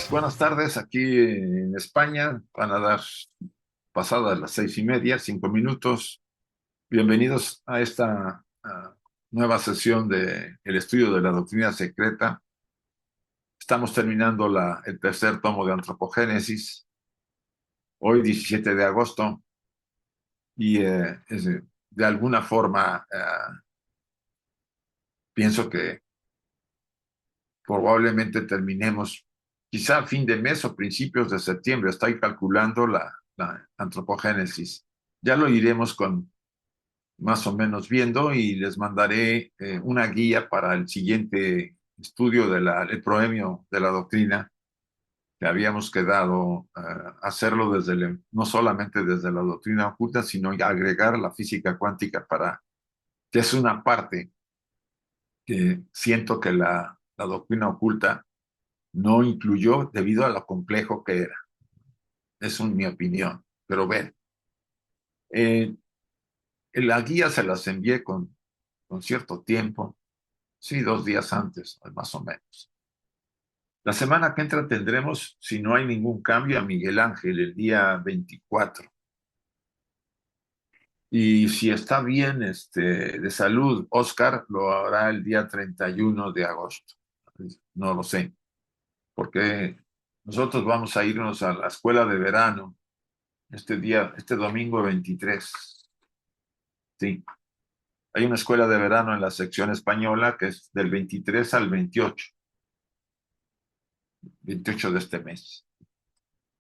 Buenas tardes. Aquí en España van a dar pasadas las 6:30, 5 minutos. Bienvenidos a esta nueva sesión de el estudio de la doctrina secreta. Estamos terminando el tercer tomo de Antropogénesis, hoy 17 de agosto, y de alguna forma pienso que probablemente terminemos quizá a fin de mes o principios de septiembre. Estoy calculando la antropogénesis. Ya lo iremos con más o menos viendo y les mandaré una guía para el siguiente estudio del proemio de la doctrina, que habíamos quedado hacerlo no solamente desde la doctrina oculta, sino agregar la física cuántica, que es una parte que siento que la doctrina oculta no incluyó debido a lo complejo que era. Es mi opinión. Pero ven, eh, la guía se las envié con cierto tiempo, sí, 2 días antes, más o menos. La semana que entra tendremos, si no hay ningún cambio, a Miguel Ángel el día 24. Y si está bien de salud, Oscar lo hará el día 31 de agosto. No lo sé, porque nosotros vamos a irnos a la escuela de verano este domingo 23. Sí, hay una escuela de verano en la sección española que es del 23 al 28 de este mes.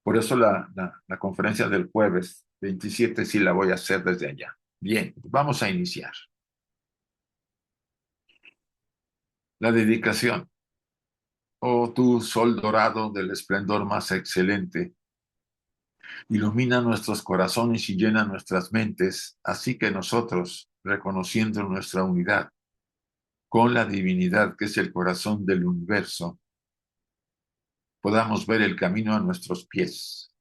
Por eso la conferencia del jueves 27 sí la voy a hacer desde allá. Bien, vamos a iniciar. La dedicación. Oh tú, sol dorado del esplendor más excelente, ilumina nuestros corazones y llena nuestras mentes, así que nosotros, reconociendo nuestra unidad con la divinidad que es el corazón del universo, podamos ver el camino a nuestros pies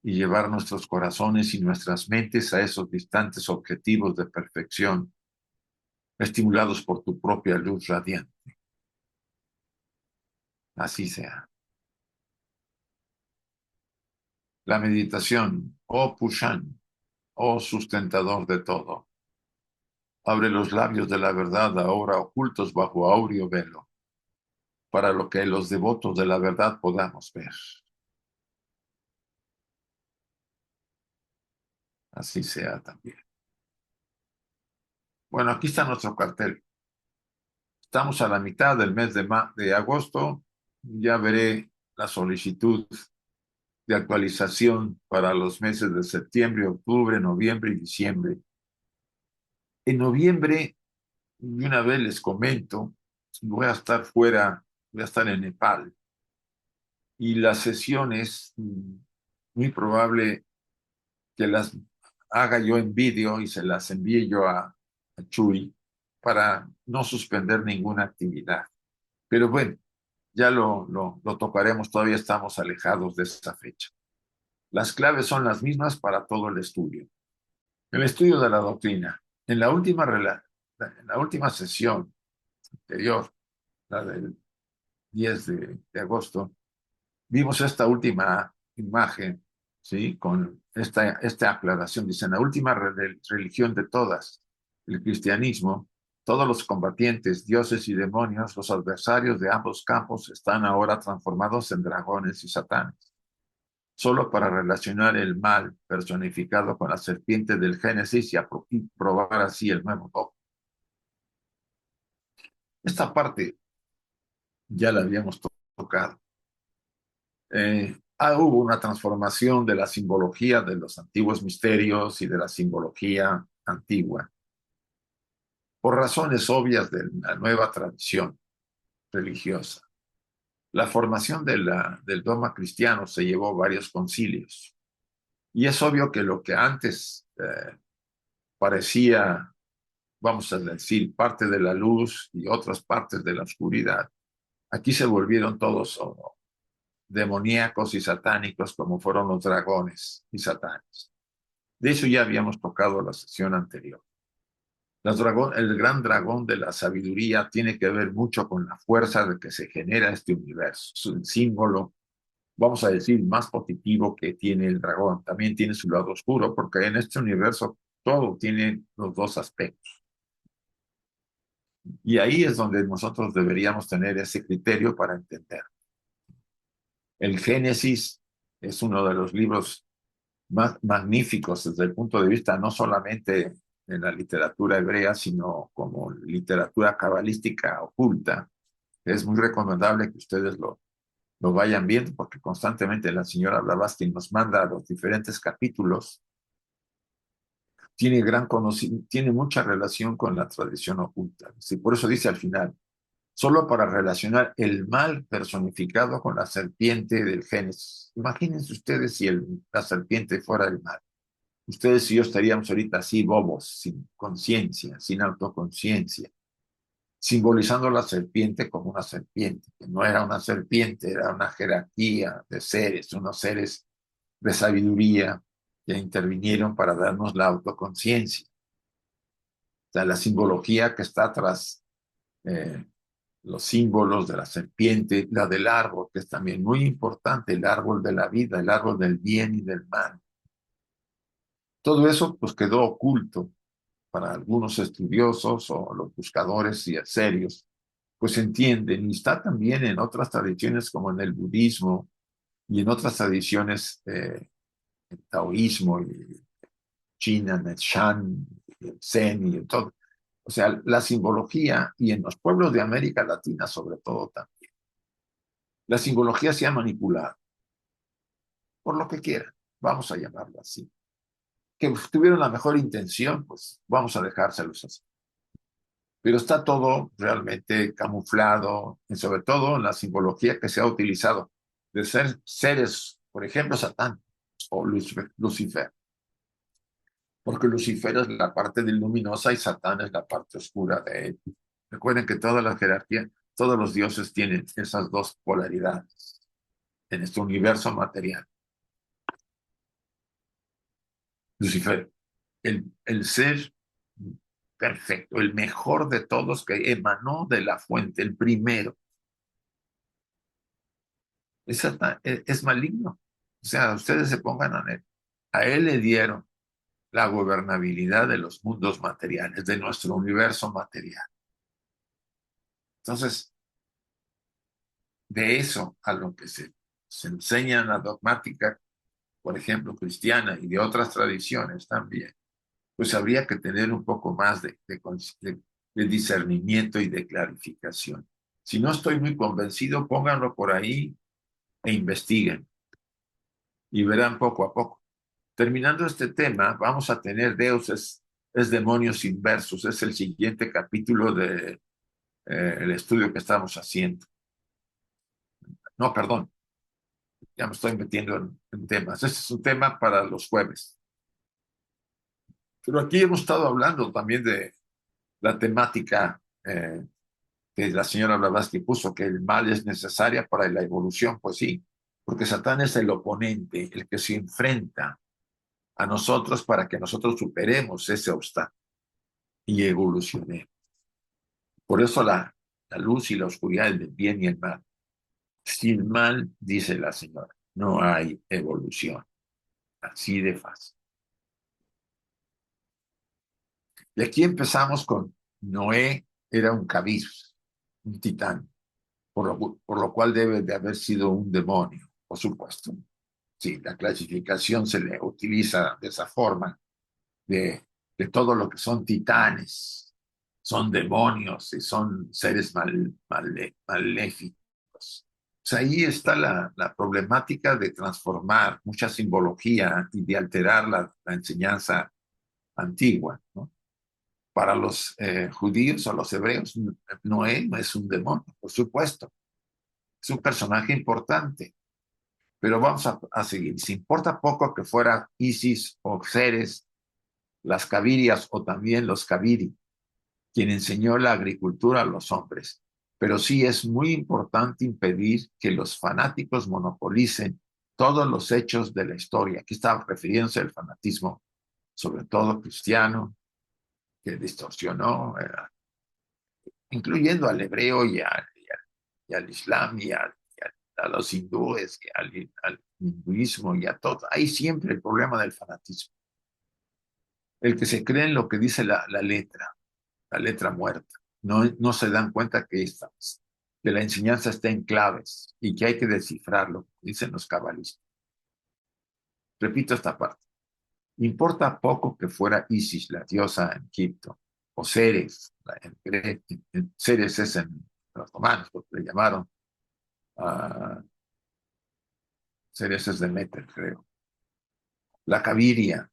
y llevar nuestros corazones y nuestras mentes a esos distantes objetivos de perfección, estimulados por tu propia luz radiante. Así sea. La meditación, oh Pushan, oh sustentador de todo, abre los labios de la verdad ahora ocultos bajo áureo velo, para lo que los devotos de la verdad podamos ver. Así sea también. Bueno, aquí está nuestro cartel. Estamos a la mitad del mes de agosto. Ya veré la solicitud de actualización para los meses de septiembre, octubre, noviembre y diciembre. En noviembre, y una vez les comento, voy a estar fuera, voy a estar en Nepal. Y las sesiones, muy probable que las haga yo en vídeo y se las envíe yo a Chuy para no suspender ninguna actividad. Pero bueno, ya lo tocaremos, todavía estamos alejados de esa fecha. Las claves son las mismas para todo el estudio. El estudio de la doctrina. En la última sesión anterior, la del 10 de agosto, vimos esta última imagen, ¿sí? Con esta aclaración. Dicen, la última religión de todas, el cristianismo, todos los combatientes, dioses y demonios, los adversarios de ambos campos, están ahora transformados en dragones y satanes, solo para relacionar el mal personificado con la serpiente del Génesis y probar así el nuevo dogma. Esta parte ya la habíamos tocado. Hubo una transformación de la simbología de los antiguos misterios y de la simbología antigua, por razones obvias de la nueva tradición religiosa. La formación del dogma cristiano se llevó varios concilios, y es obvio que lo que antes parecía, vamos a decir, parte de la luz y otras partes de la oscuridad, aquí se volvieron todos demoníacos y satánicos, como fueron los dragones y satanes. De eso ya habíamos tocado la sesión anterior. El gran dragón de la sabiduría tiene que ver mucho con la fuerza de que se genera este universo. Es un símbolo vamos a decir, más positivo que tiene el dragón. También tiene su lado oscuro, porque en este universo todo tiene los dos aspectos. Y ahí es donde nosotros deberíamos tener ese criterio para entender. El Génesis es uno de los libros más magníficos desde el punto de vista no solamente de la literatura hebrea, sino como literatura cabalística oculta. Es muy recomendable que ustedes lo vayan viendo, porque constantemente la señora Blavatsky nos manda los diferentes capítulos. Tiene gran conocimiento, tiene mucha relación con la tradición oculta. Y por eso dice al final, solo para relacionar el mal personificado con la serpiente del Génesis. Imagínense ustedes si la serpiente fuera el mal. Ustedes y yo estaríamos ahorita así bobos, sin conciencia, sin autoconciencia, simbolizando la serpiente como una serpiente, que no era una serpiente, era una jerarquía de seres, unos seres de sabiduría que intervinieron para darnos la autoconciencia. O sea, la simbología que está tras eh, los símbolos de la serpiente, la del árbol, que es también muy importante, el árbol de la vida, el árbol del bien y del mal. Todo eso pues quedó oculto para algunos estudiosos o los buscadores y serios, pues entienden, y está también en otras tradiciones como en el budismo y en otras tradiciones, el taoísmo y China, en el Shan, y el Zen y en todo. O sea, la simbología, y en los pueblos de América Latina sobre todo también, la simbología se ha manipulado, por lo que quieran, vamos a llamarlo así. Que tuvieron la mejor intención, pues vamos a dejárselos así. Pero está todo realmente camuflado, y sobre todo en la simbología que se ha utilizado de ser seres, por ejemplo, Satán o Lucifer, porque Lucifer es la parte de luminosa y Satán es la parte oscura de él. Recuerden que toda la jerarquía, todos los dioses tienen esas dos polaridades en este universo material. Lucifer, el ser perfecto, el mejor de todos que emanó de la fuente, el primero, es maligno. O sea, ustedes se pongan a él. A él le dieron la gobernabilidad de los mundos materiales, de nuestro universo material. Entonces, de eso a lo que se enseña en la dogmática, por ejemplo, cristiana y de otras tradiciones también, pues habría que tener un poco más de discernimiento y de clarificación. Si no estoy muy convencido, pónganlo por ahí e investiguen y verán poco a poco. Terminando este tema, vamos a tener Deus es demonios inversos. Es el siguiente capítulo del el estudio que estamos haciendo. No, perdón, ya me estoy metiendo en temas. Este es un tema para los jueves. Pero aquí hemos estado hablando también de la temática que la señora Blavatsky puso, que el mal es necesaria para la evolución. Pues sí, porque Satán es el oponente, el que se enfrenta a nosotros para que nosotros superemos ese obstáculo y evolucionemos. Por eso la luz y la oscuridad, el bien y el mal. Sin mal, dice la señora, no hay evolución. Así de fácil. Y aquí empezamos con Noé, era un Cabir, un titán, por lo cual debe de haber sido un demonio, por supuesto. Sí, la clasificación se le utiliza de esa forma, de todo lo que son titanes, son demonios y son seres maléficos. Pues ahí está la problemática de transformar mucha simbología y de alterar la enseñanza antigua, ¿no? Para los judíos o los hebreos, Noé no es un demonio, por supuesto, es un personaje importante, pero vamos a seguir. Si importa poco que fuera Isis o Ceres, las Cabirias o también los Cabiri, quien enseñó la agricultura a los hombres, pero sí es muy importante impedir que los fanáticos monopolicen todos los hechos de la historia. Aquí está refiriéndose al fanatismo, sobre todo cristiano, que distorsionó, incluyendo al hebreo y al islam a los hindúes, y al hinduismo y a todo. Hay siempre el problema del fanatismo. El que se cree en lo que dice la letra muerta. No se dan cuenta que la enseñanza está en claves y que hay que descifrarlo, dicen los cabalistas. Repito esta parte. Importa poco que fuera Isis, la diosa en Egipto, o Ceres, Ceres es en los romanos, porque le llamaron, uh, Ceres es de Demeter, creo. La Caviria,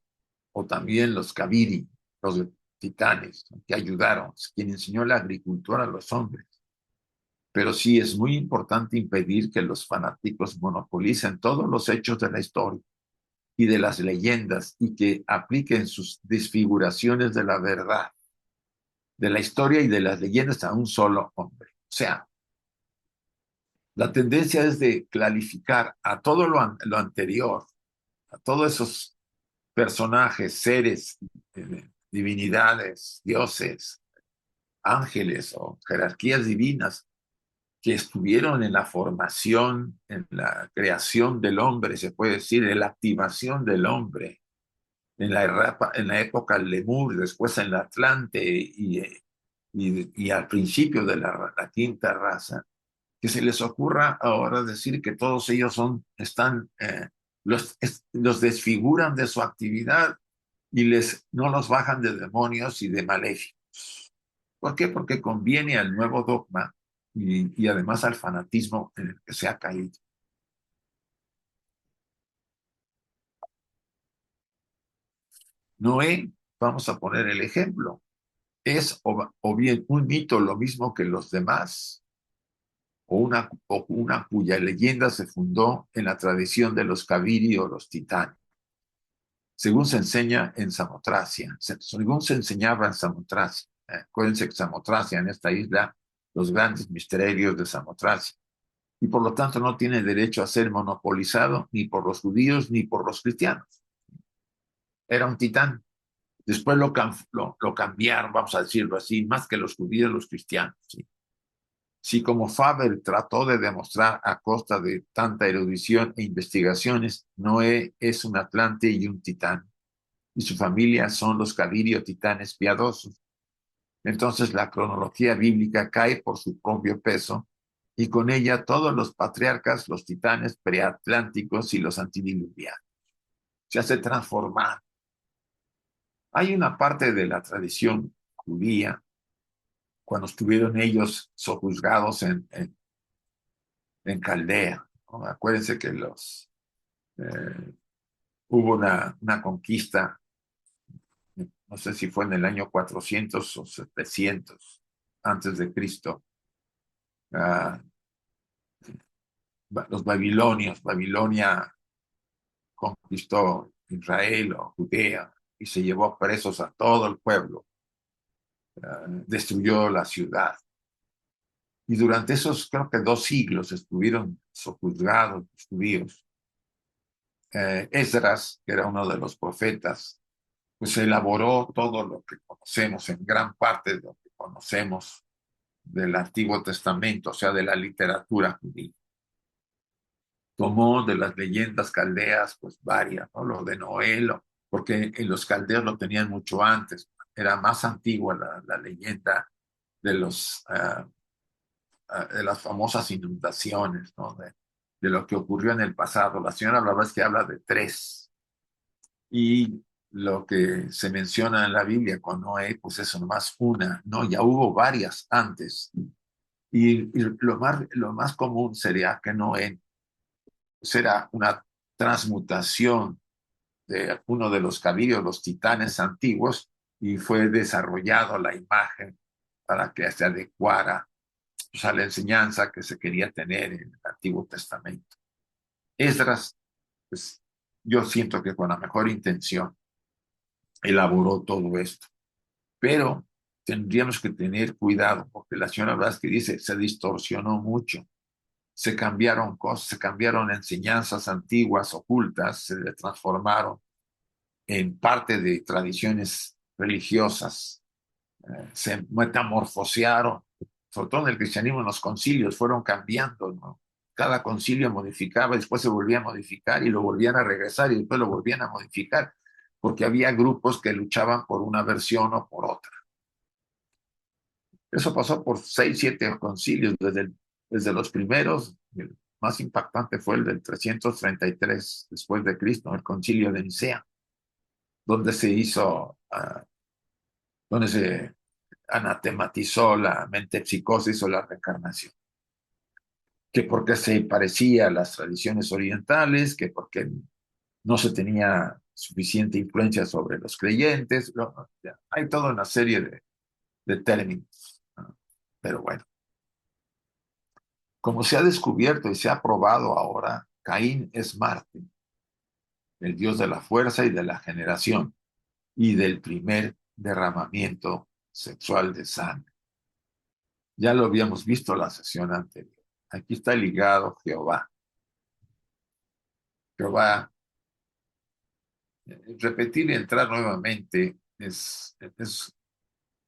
o también los Caviri, los titanes, que ayudaron, quien enseñó la agricultura a los hombres. Pero sí es muy importante impedir que los fanáticos monopolicen todos los hechos de la historia y de las leyendas y que apliquen sus desfiguraciones de la verdad, de la historia y de las leyendas a un solo hombre. O sea, la tendencia es de clarificar a todo lo anterior, a todos esos personajes, seres, divinidades, dioses, ángeles o jerarquías divinas que estuvieron en la formación, en la creación del hombre, se puede decir, en la activación del hombre, en la época Lemur, después en la Atlante y al principio de la quinta raza, que se les ocurra ahora decir que todos ellos los desfiguran de su actividad y no los bajan de demonios y de maléficos. ¿Por qué? Porque conviene al nuevo dogma y además al fanatismo en el que se ha caído. Noé, vamos a poner el ejemplo, es o bien un mito lo mismo que los demás, o una cuya leyenda se fundó en la tradición de los Kaviri o los titanes, según se enseña en Samotracia, según se enseñaba en Samotracia. Acuérdense que Samotracia, en esta isla, los grandes misterios de Samotracia, y por lo tanto no tiene derecho a ser monopolizado ni por los judíos ni por los cristianos. Era un titán. Después lo cambiaron, vamos a decirlo así, más que los judíos, los cristianos. ¿Sí? Si como Faber trató de demostrar a costa de tanta erudición e investigaciones, Noé es un atlante y un titán, y su familia son los Cavirio titanes piadosos. Entonces la cronología bíblica cae por su propio peso, y con ella todos los patriarcas, los titanes preatlánticos y los antidiluvianos. Se hace transformar. Hay una parte de la tradición judía, cuando estuvieron ellos sojuzgados en Caldea, ¿no? Acuérdense que eh, hubo una conquista, no sé si fue en el año 400 o 700 antes de Cristo. Uh, los babilonios, Babilonia conquistó Israel o Judea y se llevó presos a todo el pueblo, destruyó la ciudad. Y durante esos, creo que 2 siglos, estuvieron sojuzgados los judíos. Esdras, que era uno de los profetas, pues elaboró todo lo que conocemos, en gran parte de lo que conocemos del Antiguo Testamento, o sea, de la literatura judía. Tomó de las leyendas caldeas, pues varias, ¿no? Lo de Noé, porque en los caldeos lo tenían mucho antes, era más antigua la leyenda de de las famosas inundaciones, ¿no? De lo que ocurrió en el pasado. La señora la verdad es que habla de 3. Y lo que se menciona en la Biblia con Noé, pues eso nomás una, ¿no? Ya hubo varias antes. Y lo más común sería que Noé será una transmutación de uno de los caballos, los titanes antiguos, y fue desarrollado la imagen para que se adecuara, pues, a la enseñanza que se quería tener en el Antiguo Testamento. Esdras, pues yo siento que con la mejor intención elaboró todo esto, pero tendríamos que tener cuidado porque la señora Vázquez dice se distorsionó mucho, se cambiaron cosas, se cambiaron enseñanzas antiguas ocultas, se le transformaron en parte de tradiciones religiosas, se metamorfosearon, sobre todo en el cristianismo, en los concilios fueron cambiando, ¿no? cada concilio modificaba, después se volvía a modificar y lo volvían a regresar y después lo volvían a modificar, porque había grupos que luchaban por una versión o por otra. Eso pasó por 6, 7 concilios, desde los primeros. El más impactante fue el del 333 después de Cristo, el concilio de Nicea, donde se hizo, donde se anatematizó la metempsicosis o la reencarnación, que porque se parecía a las tradiciones orientales, que porque no se tenía suficiente influencia sobre los creyentes. Hay toda una serie de términos, ¿no? Pero bueno, como se ha descubierto y se ha probado ahora, Caín es Marte, el dios de la fuerza y de la generación y del primer derramamiento sexual de sangre. Ya lo habíamos visto en la sesión anterior. Aquí está ligado Jehová. Jehová, repetir y entrar nuevamente es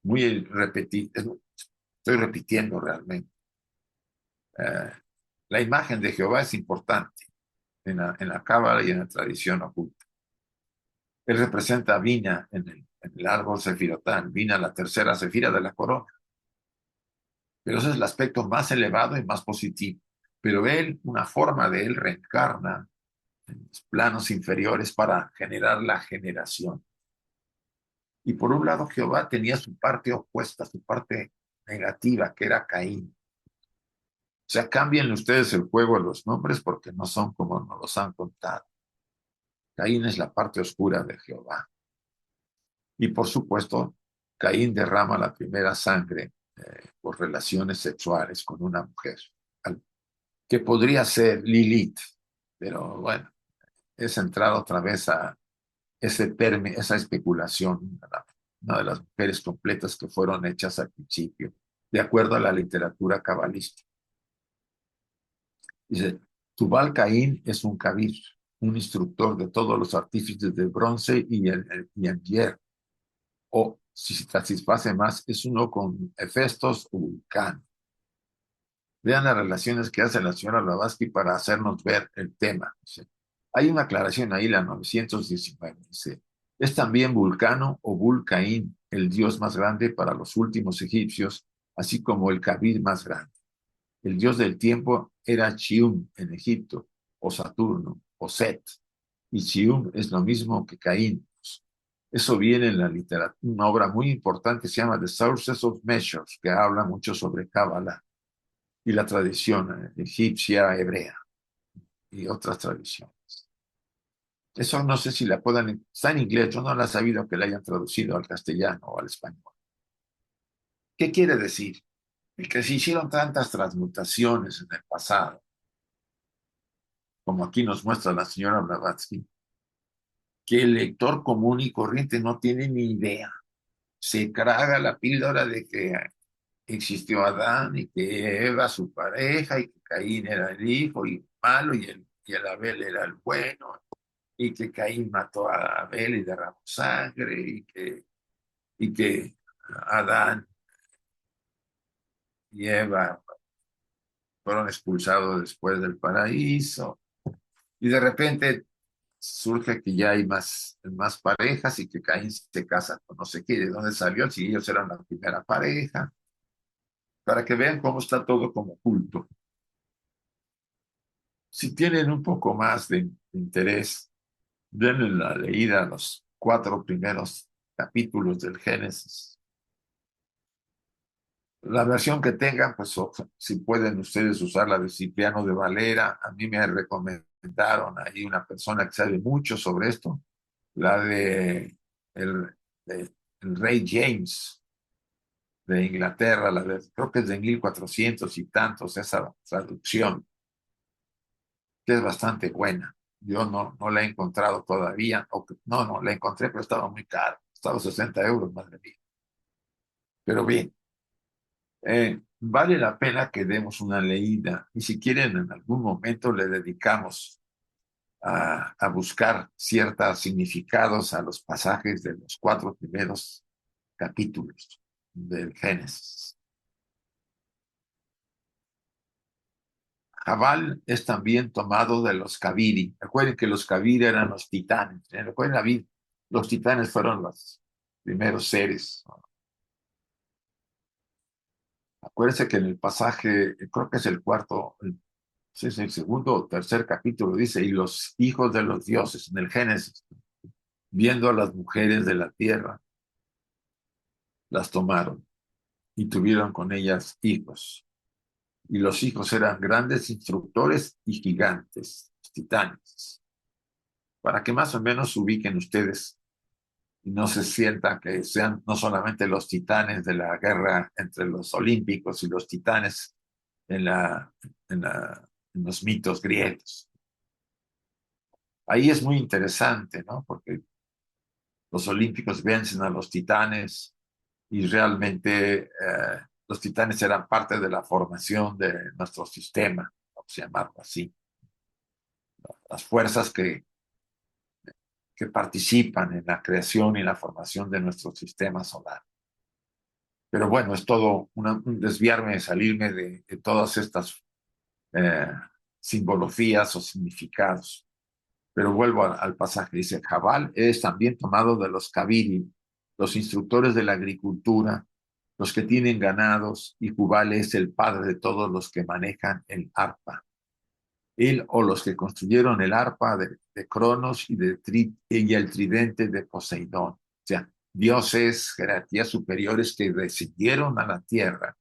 muy repetir, estoy repitiendo realmente. Eh, la imagen de Jehová es importante en la Cábala y en la tradición oculta. Él representa a Vina en el árbol sefirotán, Vina, la tercera sefira de la corona. Pero ese es el aspecto más elevado y más positivo. Pero él, una forma de él reencarna en los planos inferiores para generar la generación. Y por un lado, Jehová tenía su parte opuesta, su parte negativa, que era Caín. O sea, cambien ustedes el juego de los nombres porque no son como nos los han contado. Caín es la parte oscura de Jehová. Y por supuesto, Caín derrama la primera sangre por relaciones sexuales con una mujer, que podría ser Lilith, pero bueno, es entrar otra vez a esa especulación, una de las mujeres completas que fueron hechas al principio, de acuerdo a la literatura cabalística. Dice, Tubal Caín es un kabir, un instructor de todos los artífices de bronce y el hierro, o si se satisface más, es uno con Hefestos o Vulcano. Vean las relaciones que hace la señora Blavatsky para hacernos ver el tema. Dice, hay una aclaración ahí, la 919. Dice, es también Vulcano o Vulcaín, el dios más grande para los últimos egipcios, así como el Kabir más grande. El dios del tiempo era Chium en Egipto, o Saturno, o Set. Y Chium es lo mismo que Caín. Eso viene en la literatura, una obra muy importante que se llama The Sources of Measures, que habla mucho sobre Kabbalah y la tradición egipcia, hebrea y otras tradiciones. Eso no sé si la puedan, está en inglés, yo no la he sabido que la hayan traducido al castellano o al español. ¿Qué quiere decir? El que se hicieron tantas transmutaciones en el pasado, como aquí nos muestra la señora Blavatsky, que el lector común y corriente no tiene ni idea. Se traga la píldora de que existió Adán y que Eva su pareja y que Caín era el hijo y malo y el Abel era el bueno y que Caín mató a Abel y derramó sangre y que Adán y Eva fueron expulsados después del paraíso y de repente surge que ya hay más parejas y que Caín se casa con no sé qué, de dónde salió, si ellos eran la primera pareja, para que vean cómo está todo como oculto. Si tienen un poco más de interés, denle la leída a los 4 primeros capítulos del Génesis. La versión que tengan, pues si pueden ustedes usar la de Cipriano de Valera, a mí me recomendaron ahí una persona que sabe mucho sobre esto, la el, de el rey James de Inglaterra, creo que es de 1400 y tantos, esa traducción, que es bastante buena. Yo no la he encontrado todavía, no la encontré, pero estaba muy caro, estaba 60 euros, madre mía. Pero bien, vale la pena que demos una leída y si quieren en algún momento le dedicamos a buscar ciertos significados a los pasajes de los 4 primeros capítulos del Génesis. Jabal es también tomado de los Kaviri. Recuerden que los Kaviri eran los titanes. Recuerden, los titanes fueron los primeros seres. Acuérdense que en el pasaje, creo que es el cuarto, si es el segundo o tercer capítulo, dice, y los hijos de los dioses, en el Génesis, viendo a las mujeres de la tierra, las tomaron y tuvieron con ellas hijos. Y los hijos eran grandes instructores y gigantes, titanes, para que más o menos se ubiquen ustedes y no se sientan que sean no solamente los titanes de la guerra entre los olímpicos y los titanes en, la, en, la, en los mitos griegos. Ahí es muy interesante, ¿no? Porque los olímpicos vencen a los titanes y realmente los titanes eran parte de la formación de nuestro sistema, vamos a llamarlo así. Las fuerzas que participan en la creación y la formación de nuestro sistema solar. Pero bueno, es todo un desviarme, salirme de todas estas eh, simbologías o significados. Pero vuelvo al pasaje, dice, Jabal es también tomado de los Kaviri, los instructores de la agricultura, los que tienen ganados, y Jubal es el padre de todos los que manejan el arpa. Él o los que construyeron el arpa de Cronos y el tridente de Poseidón. O sea, dioses, jerarquías superiores que descendieron a la tierra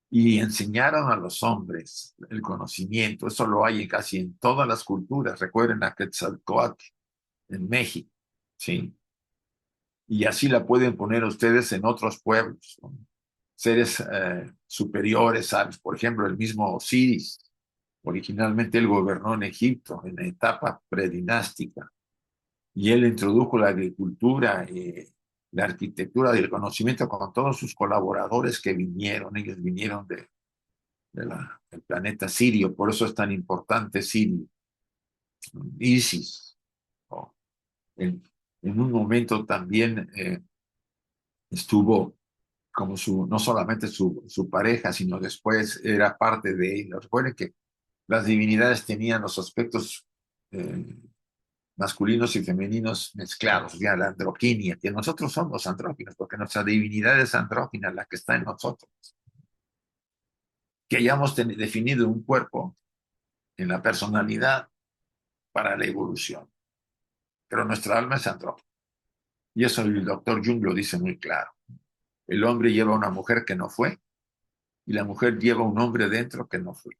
y enseñaron a los hombres el conocimiento. Eso lo hay casi en todas las culturas. Recuerden a Quetzalcóatl en México, ¿sí? Y así la pueden poner ustedes en otros pueblos, ¿no? Seres superiores, ¿sabes? Por ejemplo, el mismo Osiris. Originalmente él gobernó en Egipto en la etapa predinástica y él introdujo la agricultura y la arquitectura del conocimiento con todos sus colaboradores que vinieron. Ellos vinieron del planeta Sirio, por eso es tan importante Sirio, Isis. ¿No? En, en un momento también estuvo como no solamente su pareja, sino después era parte de él. Recuerden que las divinidades tenían los aspectos masculinos y femeninos mezclados, ya la androginia, que nosotros somos andróginos, porque nuestra divinidad es andrógina, la que está en nosotros. Que hayamos definido un cuerpo en la personalidad para la evolución, pero nuestra alma es andrógina. Y eso el doctor Jung lo dice muy claro. El hombre lleva a una mujer que no fue, y la mujer lleva a un hombre dentro que no fue.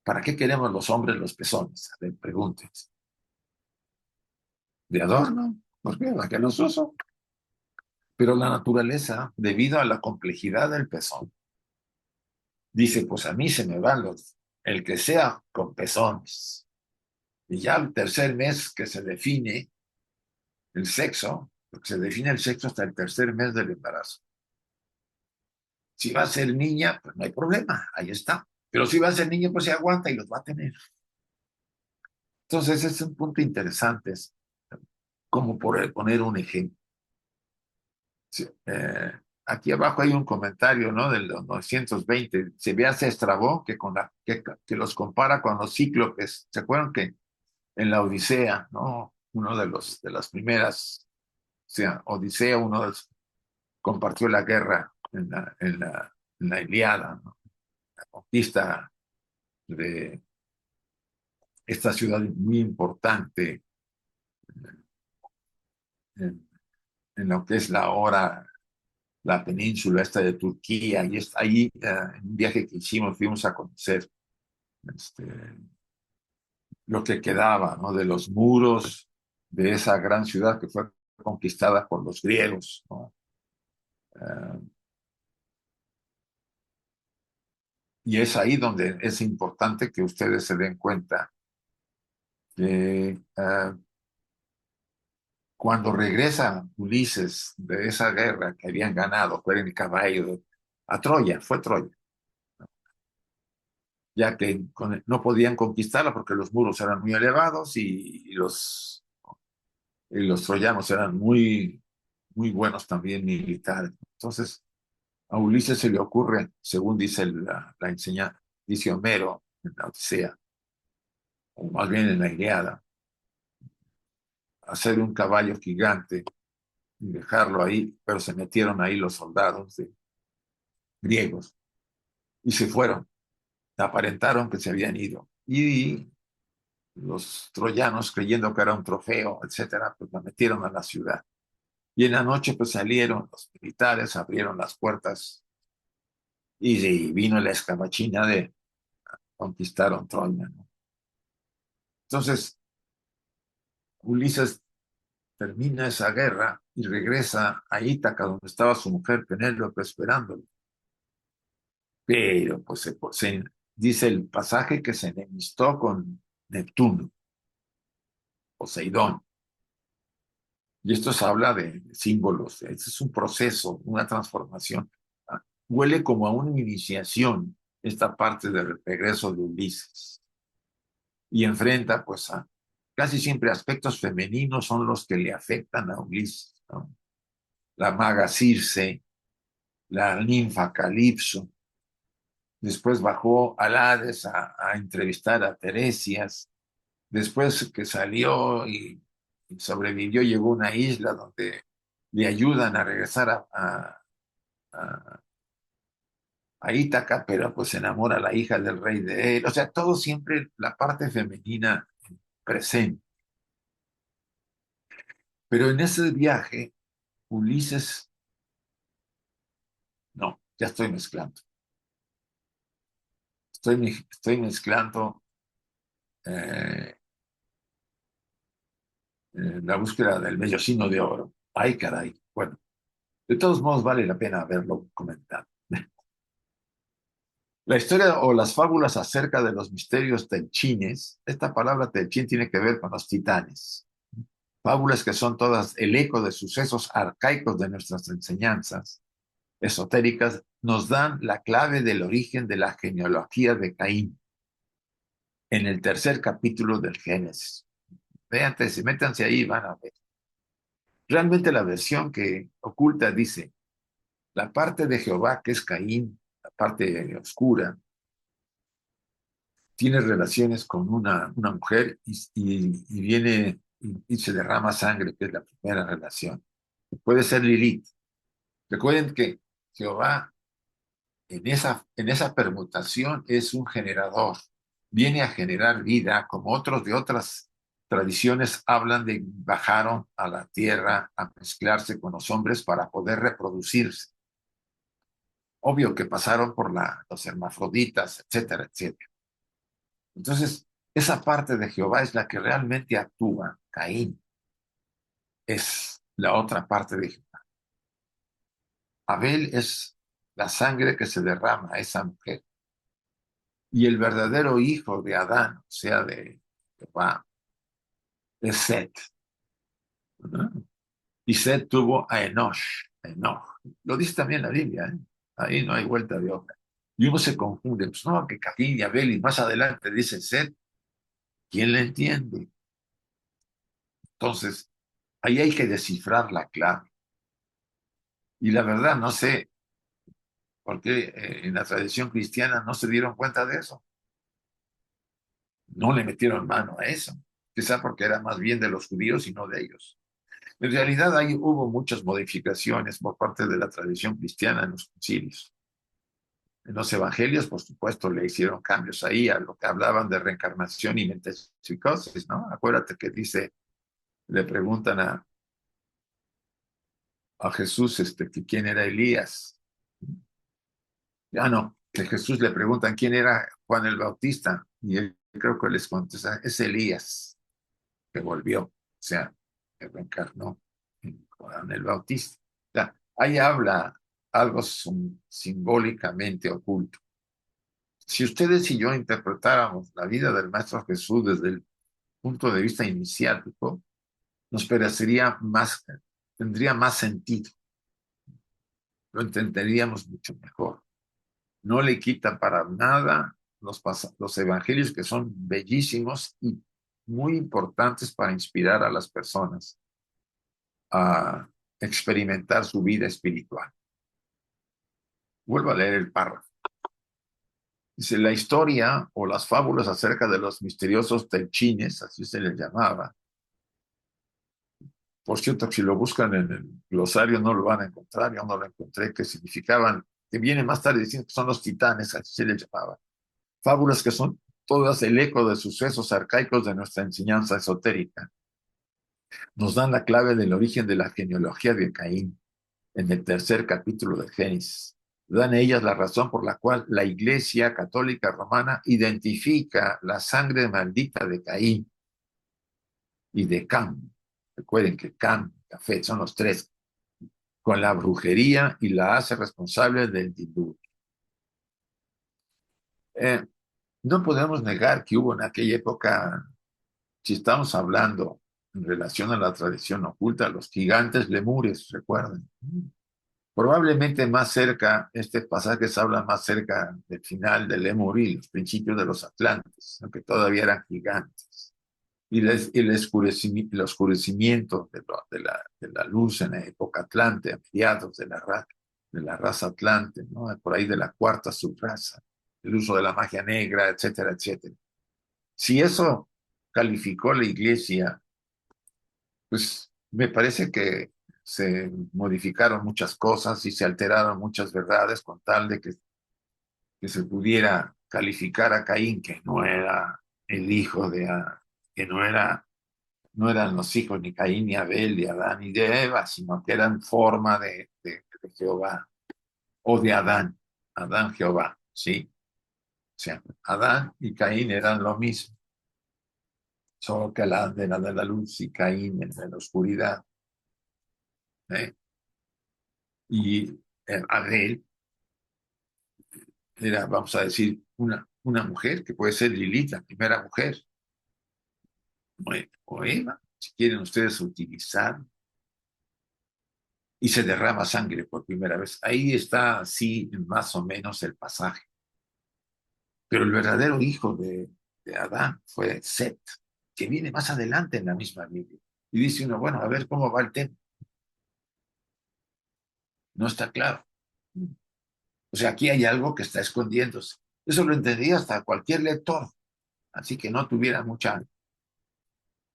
¿Para qué queremos los hombres los pezones? A ver, pregúntense. ¿De adorno? ¿Por qué? ¿Para qué los uso? Pero la naturaleza, debido a la complejidad del pezón, dice, pues a mí se me van el que sea con pezones. Y ya el tercer mes que se define el sexo, porque se define el sexo hasta el tercer mes del embarazo. Si va a ser niña, pues no hay problema, ahí está. Pero si va a ser niño, pues se aguanta y los va a tener. Entonces, es un punto interesante, como por poner un ejemplo. Sí, aquí abajo hay un comentario, ¿no? Del 920. Se ve hacia Estrabón que los compara con los cíclopes. ¿Se acuerdan que en la Odisea, ¿no? Uno de las primeras, o sea, Odisea, compartió la guerra en la Ilíada, ¿no? La conquista de esta ciudad muy importante en lo que es la península esta de Turquía, y está ahí, en un viaje que hicimos, fuimos a conocer este, lo que quedaba, ¿no? De los muros de esa gran ciudad que fue conquistada por los griegos, ¿no? Eh, y es ahí donde es importante que ustedes se den cuenta que cuando regresa Ulises de esa guerra que habían ganado, fue en el caballo a Troya, fue Troya, ya que no podían conquistarla porque los muros eran muy elevados y los troyanos eran muy, muy buenos también militares. Entonces, A Ulises se le ocurre, según dice la enseñanza, dice Homero en la Odisea, o más bien en la Ilíada, hacer un caballo gigante y dejarlo ahí, pero se metieron ahí los soldados griegos y se fueron, aparentaron que se habían ido. Y los troyanos, creyendo que era un trofeo, etcétera, pues la metieron a la ciudad. Y en la noche, pues salieron los militares, abrieron las puertas y vino la escabachina de conquistaron Troya, ¿no? Entonces, Ulises termina esa guerra y regresa a Ítaca, donde estaba su mujer Penélope esperándolo. Pero, pues, dice el pasaje que se enemistó con Neptuno, Poseidón. Y esto se habla de símbolos. Este es un proceso, una transformación. Ah, huele como a una iniciación esta parte del regreso de Ulises. Y enfrenta, pues, a casi siempre aspectos femeninos son los que le afectan a Ulises, ¿no? La maga Circe, la ninfa Calipso. Después bajó al Hades a entrevistar a Teresias. Después que salió y sobrevivió, llegó a una isla donde le ayudan a regresar a, a Ítaca, pero pues se enamora a la hija del rey de él. O sea, todo siempre la parte femenina presente. Pero en ese viaje, Ulises, no, ya estoy mezclando. Estoy mezclando eh, la búsqueda del vellocino de oro. Ay, caray. Bueno, de todos modos vale la pena haberlo comentado. La historia o las fábulas acerca de los misterios telchines, esta palabra telchín tiene que ver con los titanes. Fábulas que son todas el eco de sucesos arcaicos de nuestras enseñanzas esotéricas, nos dan la clave del origen de la genealogía de Caín en el tercer capítulo del Génesis. Véanse, si métanse ahí, van a ver. Realmente la versión que oculta dice, la parte de Jehová que es Caín, la parte oscura, tiene relaciones con una mujer y viene y se derrama sangre, que es la primera relación. Puede ser Lilith. Recuerden que Jehová en esa permutación es un generador. Viene a generar vida, como otros de otras tradiciones hablan de bajaron a la tierra a mezclarse con los hombres para poder reproducirse. Obvio que pasaron por los hermafroditas, etcétera, etcétera. Entonces, esa parte de Jehová es la que realmente actúa. Caín es la otra parte de Jehová. Abel es la sangre que se derrama a esa mujer. Y el verdadero hijo de Adán, o sea, de Jehová, es Set, ¿no? Y Set tuvo a Enosh, Enoch. Lo dice también la Biblia, ¿eh? Ahí no hay vuelta de hoja. Y uno se confunde, pues no, que Caín y Abel, y más adelante dice Set, ¿quién le entiende? Entonces, ahí hay que descifrar la clave. Y la verdad, no sé por qué en la tradición cristiana no se dieron cuenta de eso. No le metieron mano a eso. Quizá porque era más bien de los judíos y no de ellos. En realidad ahí hubo muchas modificaciones por parte de la tradición cristiana en los concilios. En los evangelios, por supuesto, le hicieron cambios ahí a lo que hablaban de reencarnación y metempsicosis, ¿no? Acuérdate que dice, le preguntan a Jesús que quién era Elías. Ah, no, que Jesús le preguntan quién era Juan el Bautista y él creo que les contesta, es Elías que volvió, o sea, que reencarnó en Juan el Bautista. O sea, ahí habla algo simbólicamente oculto. Si ustedes y yo interpretáramos la vida del Maestro Jesús desde el punto de vista iniciático, nos parecería más, tendría más sentido, lo entenderíamos mucho mejor. No le quita para nada los evangelios que son bellísimos y muy importantes para inspirar a las personas a experimentar su vida espiritual. Vuelvo a leer el párrafo. Dice, la historia o las fábulas acerca de los misteriosos telchines, así se les llamaba. Por cierto, si lo buscan en el glosario no lo van a encontrar, yo no lo encontré, que significaban, que viene más tarde diciendo que son los titanes, así se les llamaba. Fábulas que son todas el eco de sucesos arcaicos de nuestra enseñanza esotérica. Nos dan la clave del origen de la genealogía de Caín en el tercer capítulo de Génesis. Dan ellas la razón por la cual la Iglesia Católica Romana identifica la sangre maldita de Caín y de Cam. Recuerden que Cam y Jafet son los tres, con la brujería y la hace responsable del diluvio. Eh, no podemos negar que hubo en aquella época, si estamos hablando en relación a la tradición oculta, los gigantes lemures, recuerden. Probablemente más cerca, este pasaje se habla más cerca del final del Lemurí, los principios de los Atlantes, aunque todavía eran gigantes. Y el oscurecimiento de la luz en la época Atlante, a mediados de la raza Atlante, ¿no? Por ahí de la cuarta subraza, el uso de la magia negra, etcétera, etcétera. Si eso calificó la iglesia, pues me parece que se modificaron muchas cosas y se alteraron muchas verdades con tal de que se pudiera calificar a Caín, que no era el hijo que no eran los hijos ni Caín, ni Abel, ni Adán, ni de Eva, sino que eran forma de Jehová, o de Adán, Adán Jehová, ¿sí? O sea, Adán y Caín eran lo mismo, solo que Adán era de la luz y Caín era de la oscuridad, ¿eh? Y Abel era, vamos a decir, una mujer, que puede ser Lilith, la primera mujer, o Eva, si quieren ustedes utilizar, y se derrama sangre por primera vez. Ahí está, sí, más o menos el pasaje. Pero el verdadero hijo de Adán fue Set, que viene más adelante en la misma Biblia. Y dice uno, bueno, a ver cómo va el tema. No está claro. O sea, aquí hay algo que está escondiéndose. Eso lo entendía hasta cualquier lector, así que no tuviera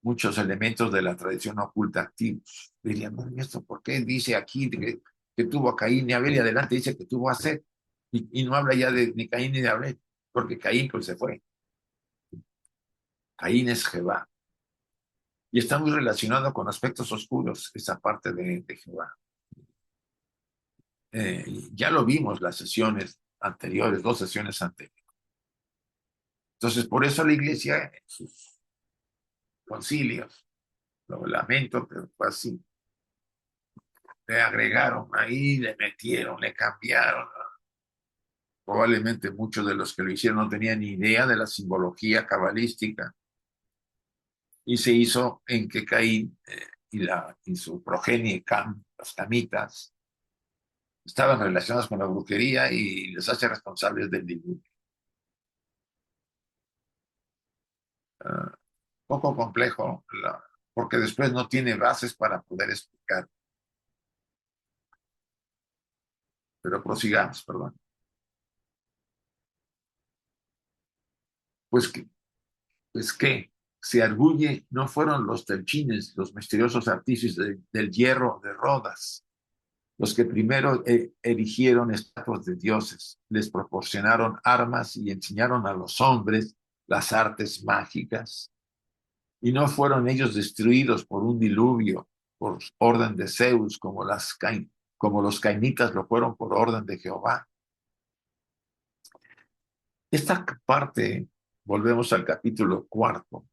muchos elementos de la tradición oculta activos. Dirían, no, esto, ¿por qué dice aquí que tuvo a Caín y Abel y adelante dice que tuvo a Set? Y no habla ya de ni Caín ni de Abel, porque Caín pues se fue. Caín es Jehová. Y está muy relacionado con aspectos oscuros, esa parte de Jehová. Ya lo vimos las sesiones anteriores, dos sesiones anteriores. Entonces, por eso la iglesia, en sus concilios, lo lamento, pero fue así, le agregaron ahí, le metieron, le cambiaron. Probablemente muchos de los que lo hicieron no tenían ni idea de la simbología cabalística y se hizo en que Caín y su progenie Cam, los camitas, estaban relacionados con la brujería y les hace responsables del diluvio. Poco complejo, porque después no tiene bases para poder explicar. Pero prosigamos, perdón. Pues que, pues que se arguye, no fueron los telchines, los misteriosos artífices del hierro de Rodas, los que primero erigieron estatuas de dioses, les proporcionaron armas y enseñaron a los hombres las artes mágicas. Y no fueron ellos destruidos por un diluvio, por orden de Zeus, como los cainitas lo fueron por orden de Jehová. Esta parte, volvemos al capítulo cuarto,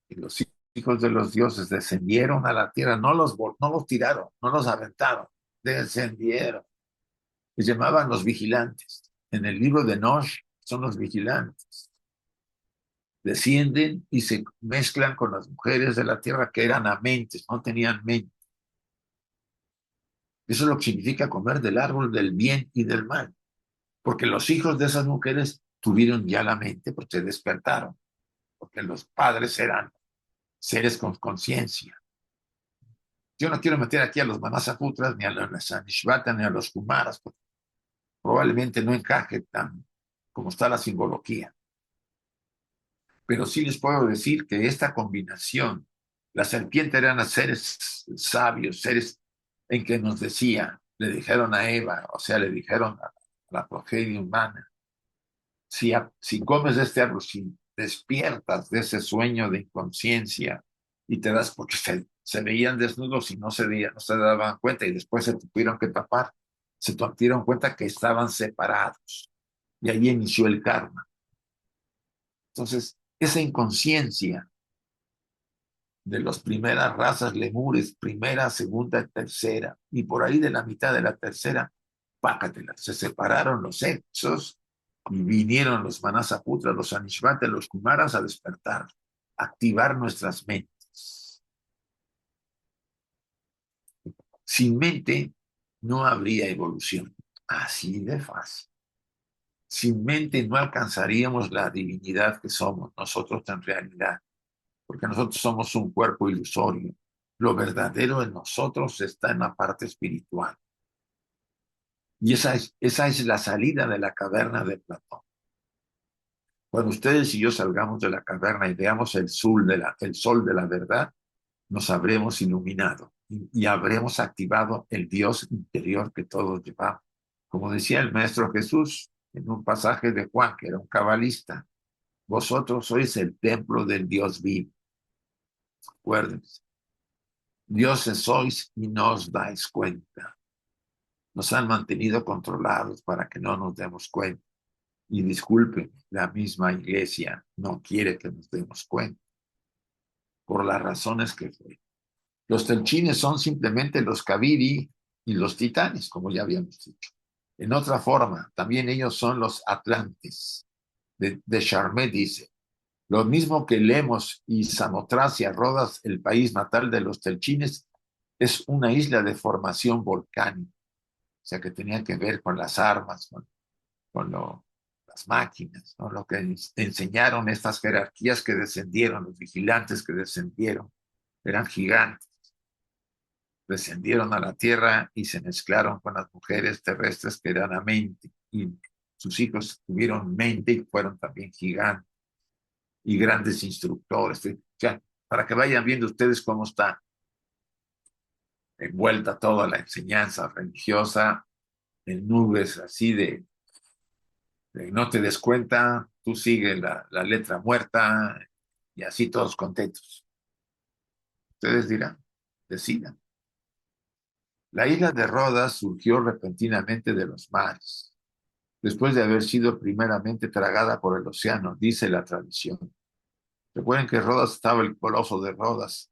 y los hijos de los dioses descendieron a la tierra, no los tiraron, no los aventaron, descendieron. Les llamaban los vigilantes. En el libro de Nosh son los vigilantes. Descienden y se mezclan con las mujeres de la tierra que eran amentes, no tenían mente. Eso es lo que significa comer del árbol del bien y del mal, porque los hijos de esas mujeres tuvieron ya la mente, porque se despertaron, porque los padres eran seres con conciencia. Yo no quiero meter aquí a los Manasaputras, ni a los Sanishvata, ni a los Kumaras, probablemente no encaje tan como está la simbología, pero sí les puedo decir que esta combinación, la serpiente eran seres sabios, seres en que nos decía, le dijeron a Eva, o sea, le dijeron a la progenie humana, si comes de este árbol, si despiertas de ese sueño de inconsciencia y te das, porque se veían desnudos y no se daban cuenta y después se tuvieron que tapar, se dieron cuenta que estaban separados y ahí inició el karma. Entonces, esa inconsciencia de las primeras razas lemures, primera, segunda, tercera, y por ahí de la mitad de la tercera, pácatela, se separaron los sexos y vinieron los Manasaputras, los Anishvantas, los Kumaras a despertar, activar nuestras mentes. Sin mente no habría evolución, así de fácil. Sin mente no alcanzaríamos la divinidad que somos nosotros en realidad, porque nosotros somos un cuerpo ilusorio. Lo verdadero en nosotros está en la parte espiritual. Y esa es la salida de la caverna de Platón. Cuando ustedes y yo salgamos de la caverna y veamos el sol de la verdad, nos habremos iluminado y habremos activado el Dios interior que todos llevamos. Como decía el Maestro Jesús en un pasaje de Juan, que era un cabalista, vosotros sois el templo del Dios vivo. Acuérdense, dioses sois y no os dais cuenta. Nos han mantenido controlados para que no nos demos cuenta. Y disculpen, la misma iglesia no quiere que nos demos cuenta, por las razones que fue. Los telchines son simplemente los Kaviri y los titanes, como ya habíamos dicho. En otra forma, también ellos son los atlantes. De Charmet dice, lo mismo que Lemos y Samotracia, Rodas, el país natal de los telchines, es una isla de formación volcánica, o sea que tenía que ver con las armas, con las máquinas, ¿no? Lo que enseñaron estas jerarquías que descendieron, los vigilantes que descendieron, eran gigantes, descendieron a la tierra y se mezclaron con las mujeres terrestres que eran a mente, y sus hijos tuvieron mente y fueron también gigantes y grandes instructores. O sea, para que vayan viendo ustedes cómo está envuelta toda la enseñanza religiosa en nubes así de no te des cuenta, tú sigue la letra muerta y así todos contentos. Ustedes dirán, decidan. La isla de Rodas surgió repentinamente de los mares, después de haber sido primeramente tragada por el océano, dice la tradición. Recuerden que Rodas estaba el coloso de Rodas,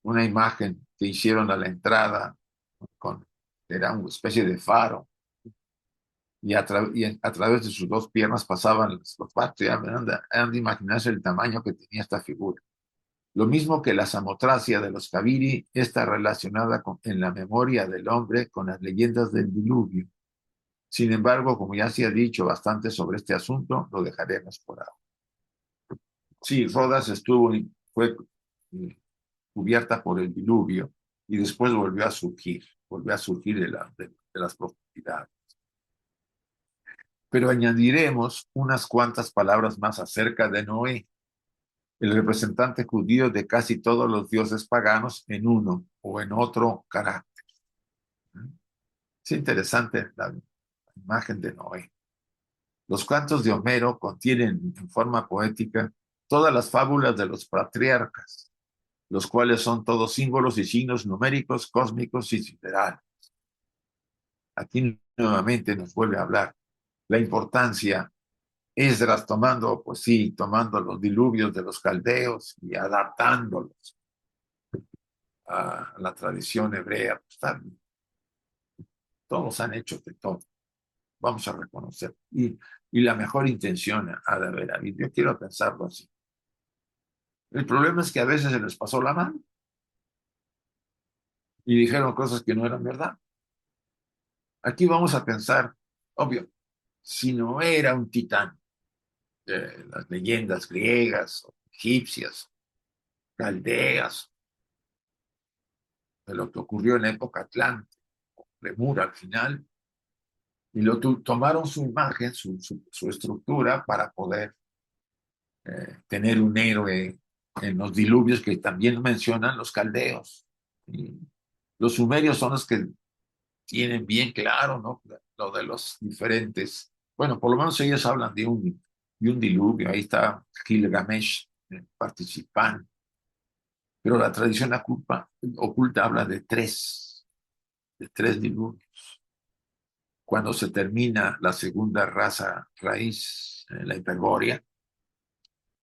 una imagen que hicieron a la entrada, con, era una especie de faro, y a través de sus dos piernas pasaban los barcos. Han de imaginarse el tamaño que tenía esta figura. Lo mismo que la samotracia de los Kaviri está relacionada en la memoria del hombre con las leyendas del diluvio. Sin embargo, como ya se ha dicho bastante sobre este asunto, lo dejaremos por ahora. Sí, Rodas fue cubierta por el diluvio y después volvió a surgir de las profundidades. Pero añadiremos unas cuantas palabras más acerca de Noé, el representante judío de casi todos los dioses paganos en uno o en otro carácter. Es interesante la imagen de Noé. Los cantos de Homero contienen en forma poética todas las fábulas de los patriarcas, los cuales son todos símbolos y signos numéricos, cósmicos y siderales. Aquí nuevamente nos vuelve a hablar la importancia. Esdras tomando, pues sí, tomando los diluvios de los caldeos y adaptándolos a la tradición hebrea. Pues, todos han hecho de todo, vamos a reconocer. Y la mejor intención ha de haber habido. Yo quiero pensarlo así. El problema es que a veces se les pasó la mano y dijeron cosas que no eran verdad. Aquí vamos a pensar, obvio, si no era un titán, las leyendas griegas, egipcias, caldeas, de lo que ocurrió en época atlántica, Lemur al final, y tomaron su imagen, su estructura para poder tener un héroe en los diluvios que también mencionan los caldeos. Y los sumerios son los que tienen bien claro, ¿no? Lo de los diferentes. Bueno, por lo menos ellos hablan de un diluvio. Ahí está Gilgamesh participando. Pero la tradición oculta habla de tres diluvios. Cuando se termina la segunda raza raíz, la hiperbórea,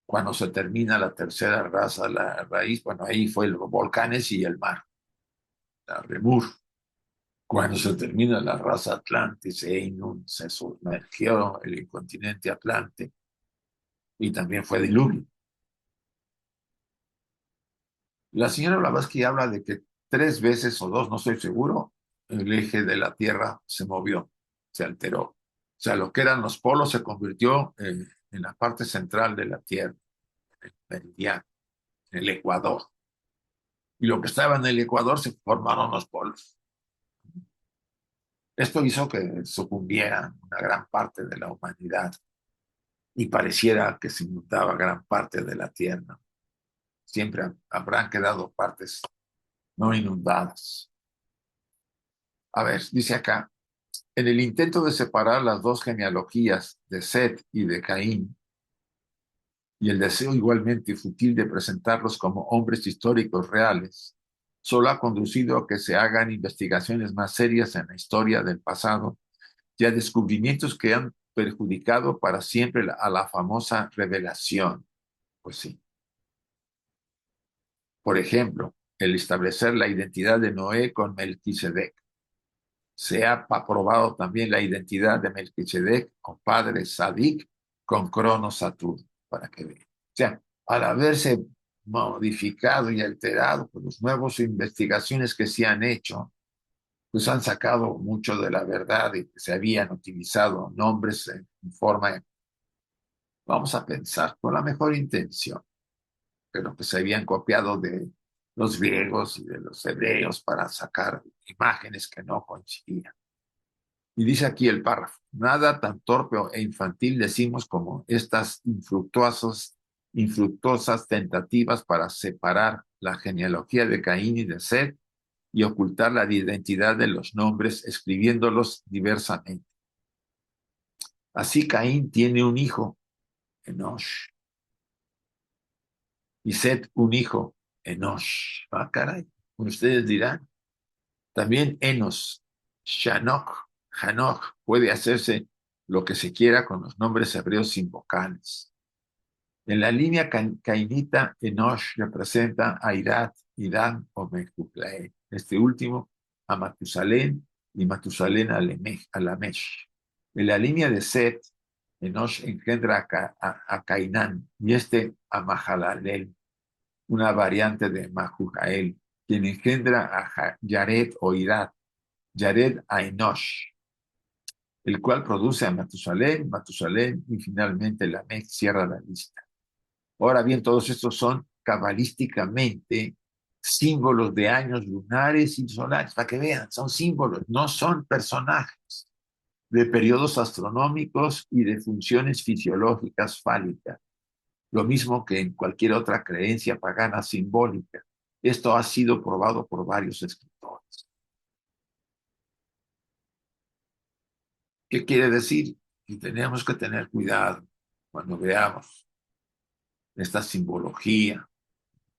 cuando se termina la tercera raza, la raíz, bueno, ahí fue los volcanes y el mar, la Remur. Cuando se termina la raza Atlantis, Einun, se sumergió el continente Atlante y también fue diluvio. La señora Blavatsky habla de que tres veces o dos, no estoy seguro, el eje de la Tierra se movió, se alteró. O sea, lo que eran los polos se convirtió en la parte central de la Tierra, en el meridiano, en el Ecuador. Y lo que estaba en el Ecuador se formaron los polos. Esto hizo que sucumbiera una gran parte de la humanidad y pareciera que se inundaba gran parte de la tierra. Siempre habrán quedado partes no inundadas. A ver, dice acá, en el intento de separar las dos genealogías de Set y de Caín, y el deseo igualmente fútil de presentarlos como hombres históricos reales, solo ha conducido a que se hagan investigaciones más serias en la historia del pasado y a descubrimientos que han perjudicado para siempre a la famosa revelación. Pues sí. Por ejemplo, el establecer la identidad de Noé con Melquisedec. Se ha aprobado también la identidad de Melquisedec con padre Sadik con Cronos Saturno, para que vean. O sea, al haberse modificado y alterado por las nuevas investigaciones que se han hecho, pues han sacado mucho de la verdad y que se habían utilizado nombres en forma, vamos a pensar, con la mejor intención, pero que se habían copiado de los griegos y de los hebreos para sacar imágenes que no coincidían. Y dice aquí el párrafo, nada tan torpe e infantil decimos como estas infructuosas tentativas para separar la genealogía de Caín y de Set y ocultar la identidad de los nombres escribiéndolos diversamente. Así Caín tiene un hijo, Enosh, y Set un hijo, Enosh. Ah, caray, ustedes dirán, también Enos, Shanok, Hanok, puede hacerse lo que se quiera con los nombres hebreos sin vocales. En la línea cainita, Enosh representa a Irat, Irán o Mecuplae. Este último a Matusalén y Matusalén a Lamesh. En la línea de Set, Enosh engendra a Cainán y este a Mahalalel, una variante de Mahujael, quien engendra a Yared o Irat, Yared a Enosh, el cual produce a Matusalén, Matusalén y finalmente Lamech cierra la lista. Ahora bien, todos estos son cabalísticamente símbolos de años lunares y solares, para que vean, son símbolos, no son personajes de periodos astronómicos y de funciones fisiológicas fálicas, lo mismo que en cualquier otra creencia pagana simbólica. Esto ha sido probado por varios escritores. ¿Qué quiere decir? Que tenemos que tener cuidado cuando veamos esta simbología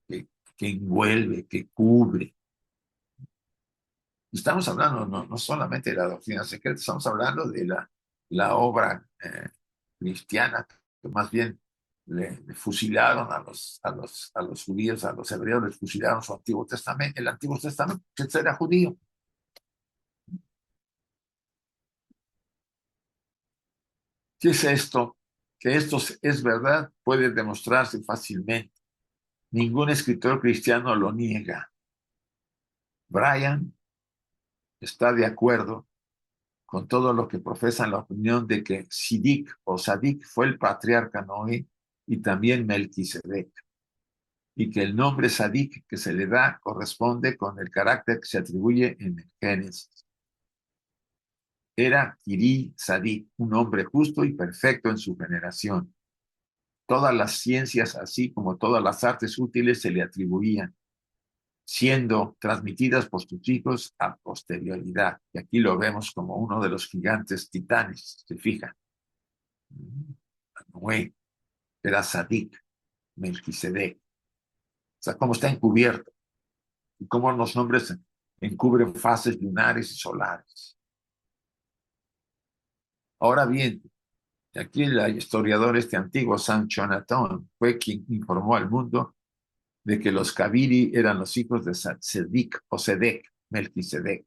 que envuelve, que cubre. Estamos hablando no solamente de la doctrina secreta, estamos hablando de la obra cristiana, que más bien le fusilaron a los judíos, a los hebreos, les fusilaron su Antiguo Testamento. El Antiguo Testamento era judío. ¿Qué es esto? Que esto es verdad puede demostrarse fácilmente. Ningún escritor cristiano lo niega. Brian está de acuerdo con todo lo que profesan la opinión de que Sidik o Sadik fue el patriarca Noé y también Melquisedec, y que el nombre Sadik que se le da corresponde con el carácter que se atribuye en el Génesis. era Kiri Sadik, un hombre justo y perfecto en su generación. Todas las ciencias, así como todas las artes útiles, se le atribuían, siendo transmitidas por sus hijos a posterioridad. Y aquí lo vemos como uno de los gigantes titanes, se fija. Noé era Sadik, Melquisedec. O sea, cómo está encubierto y cómo los nombres encubren fases lunares y solares. Ahora bien, aquí el historiador antiguo, Sancho Natón, fue quien informó al mundo de que los Kaviri eran los hijos de Sedek o Sedek, Melquisedec.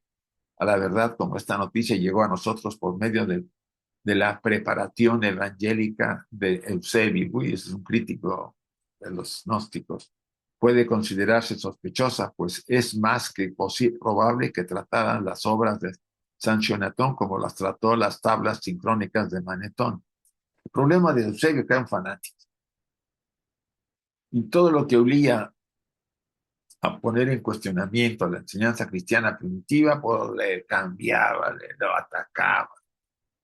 A la verdad, como esta noticia llegó a nosotros por medio de la preparación evangélica de Eusebio, uy, ese es un crítico de los gnósticos, puede considerarse sospechosa, pues es más que probable que trataran las obras de Sancho Natón como las trató las tablas sincrónicas de Manetón. El problema de Eusebio que eran fanáticos y todo lo que olía a poner en cuestionamiento la enseñanza cristiana primitiva, pues le cambiaba, le lo atacaba.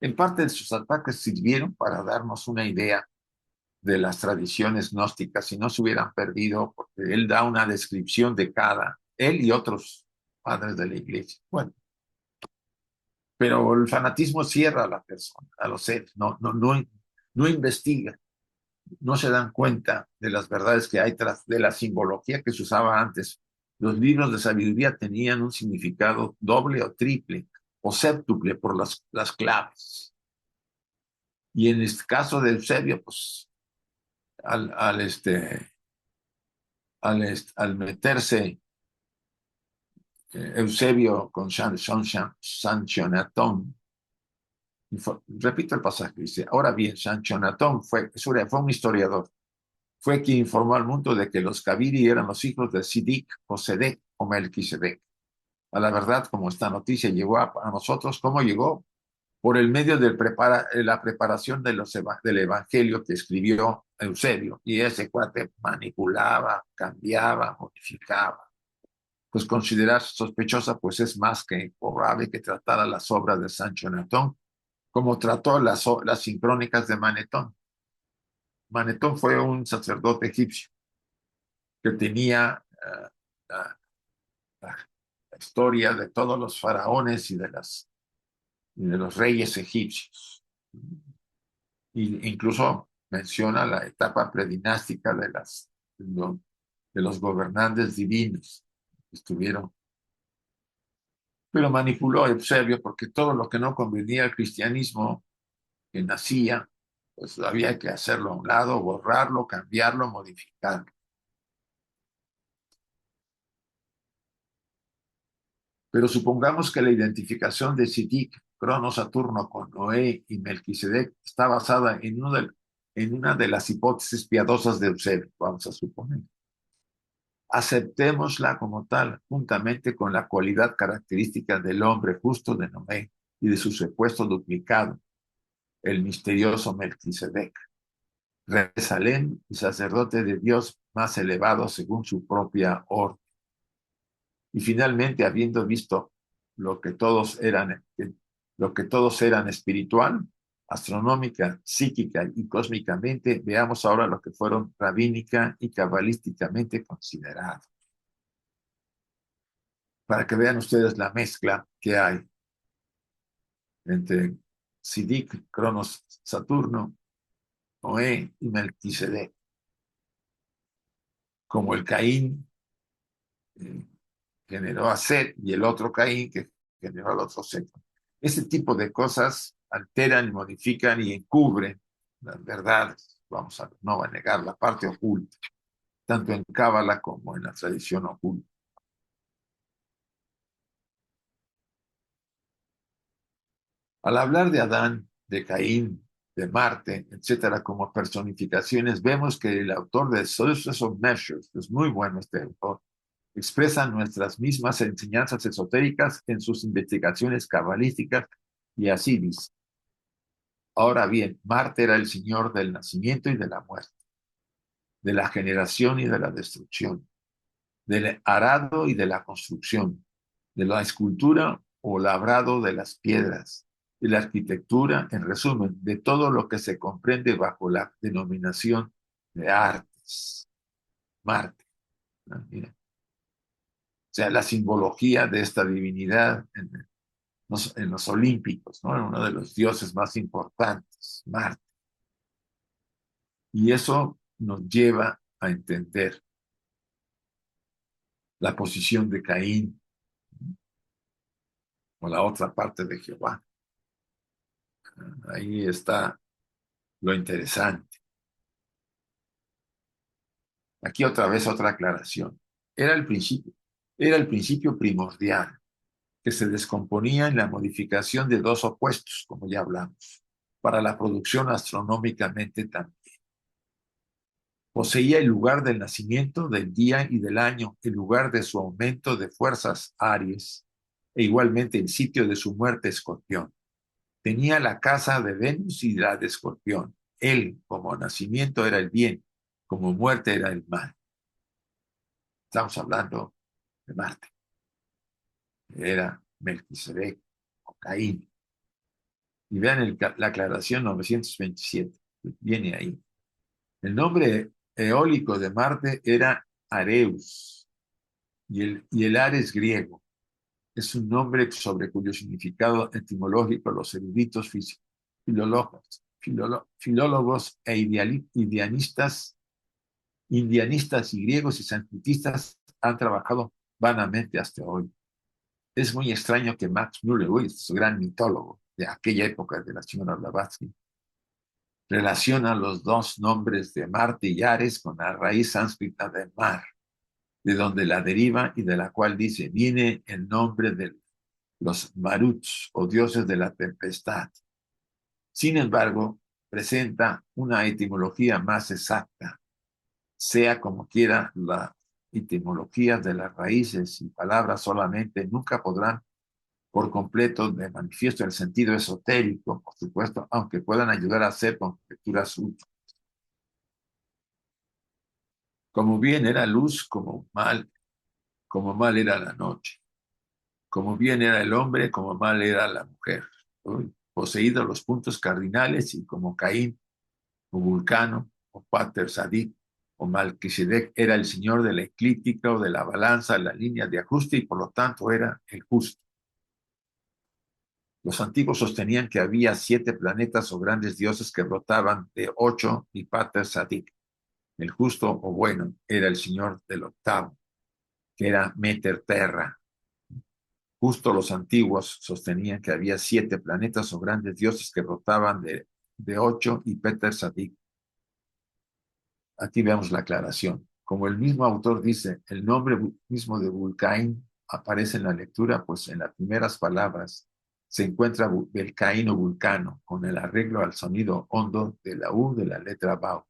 En parte de sus ataques sirvieron para darnos una idea de las tradiciones gnósticas si no se hubieran perdido, porque él da una descripción de cada, él y otros padres de la iglesia. Bueno, pero el fanatismo cierra a la persona, a los seres, no investiga, no se dan cuenta de las verdades que hay tras de la simbología que se usaba antes. Los libros de sabiduría tenían un significado doble o triple o séptuple por las claves. Y en este caso de Eusebio, pues al, al, este, al meterse Eusebio con Sanchonatón, repito el pasaje, dice, ahora bien, Sanchonatón fue un historiador, fue quien informó al mundo de que los Kaviri eran los hijos de Sidik o Sedek o Melquisedec. A la verdad, como esta noticia llegó a nosotros, ¿cómo llegó? Por el medio de la preparación del evangelio que escribió Eusebio. Y ese cuate manipulaba, cambiaba, modificaba. Pues considerarse sospechosa, pues es más que probable que tratara las obras de Sancho Netón, como trató las sincrónicas de Manetón. Manetón fue un sacerdote egipcio que tenía la, la historia de todos los faraones y de los reyes egipcios. Y incluso menciona la etapa predinástica de los gobernantes divinos que estuvieron. Pero manipuló a Eusebio porque todo lo que no convenía al cristianismo que nacía, pues había que hacerlo a un lado, borrarlo, cambiarlo, modificarlo. Pero supongamos que la identificación de Sidik, Crono Saturno con Noé y Melquisedec está basada en una de las hipótesis piadosas de Eusebio, vamos a suponer. Aceptémosla como tal, juntamente con la cualidad característica del hombre justo de Noé y de su supuesto duplicado, el misterioso Melquisedec, rey de Salem y sacerdote de Dios más elevado según su propia orden. Y finalmente, habiendo visto lo que todos eran, lo que todos eran espiritual, astronómica, psíquica y cósmicamente, veamos ahora lo que fueron rabínica y cabalísticamente considerados. Para que vean ustedes la mezcla que hay entre Sidik, Cronos, Saturno, Noé y Melquisedec, como el Caín eh, generó a Set y el otro Caín que generó al otro Set. Ese tipo de cosas alteran, modifican y encubren las verdades. No va a negar la parte oculta, tanto en Cábala como en la tradición oculta. Al hablar de Adán, de Caín, de Marte, etcétera, como personificaciones, vemos que el autor de Sources of Measures, es muy bueno este autor, expresa nuestras mismas enseñanzas esotéricas en sus investigaciones cabalísticas y así dice. Ahora bien, Marte era el señor del nacimiento y de la muerte, de la generación y de la destrucción, del arado y de la construcción, de la escultura o labrado de las piedras, de la arquitectura, en resumen, de todo lo que se comprende bajo la denominación de artes. Marte, ¿no? Mira. O sea, la simbología de esta divinidad en los olímpicos, ¿no? Uno de los dioses más importantes, Marte. Y eso nos lleva a entender la posición de Caín o la otra parte de Jehová. Ahí está lo interesante. Aquí otra vez otra aclaración. Era era el principio primordial que se descomponía en la modificación de dos opuestos, como ya hablamos, para la producción astronómicamente también. Poseía el lugar del nacimiento, del día y del año, el lugar de su aumento de fuerzas Aries, e igualmente el sitio de su muerte Escorpión. Tenía la casa de Venus y la de Escorpión. Él, como nacimiento, era el bien, como muerte era el mal. Estamos hablando de Marte. Era Melquisedec o Caín. Y vean la aclaración 927, viene ahí. El nombre eólico de Marte era Areus, y el Ares griego es un nombre sobre cuyo significado etimológico los eruditos filólogos e indianistas y griegos y sanskritistas han trabajado vanamente hasta hoy. Es muy extraño que Max Muller, su gran mitólogo de aquella época de la señora Blavatsky, relaciona los dos nombres de Marte y Ares con la raíz sánscrita de mar, de donde la deriva y de la cual dice, viene el nombre de los Maruts o dioses de la tempestad. Sin embargo, presenta una etimología más exacta. Sea como quiera, la etimología de las raíces y palabras solamente nunca podrán por completo de manifiesto el sentido esotérico, por supuesto, aunque puedan ayudar a hacer conjeturas útiles. Como bien era luz, como mal era la noche. Como bien era el hombre, como mal era la mujer. Poseído los puntos cardinales y como Caín, o Vulcano, o Pater Sadik, o Malquisedec era el señor de la eclíptica o de la balanza, la línea de ajuste y por lo tanto era el justo. Los antiguos sostenían que había 7 planetas o grandes dioses que rotaban de 8 y Pater Sadik. El justo o bueno era el señor del octavo, que era Meter Terra. Justo los antiguos sostenían que había 7 planetas o grandes dioses que rotaban de 8 y Peter Sadik. Aquí vemos la aclaración. Como el mismo autor dice, el nombre mismo de Vulcain aparece en la lectura, pues en las primeras palabras se encuentra Belcaín o Vulcano, con el arreglo al sonido hondo de la U de la letra Bau.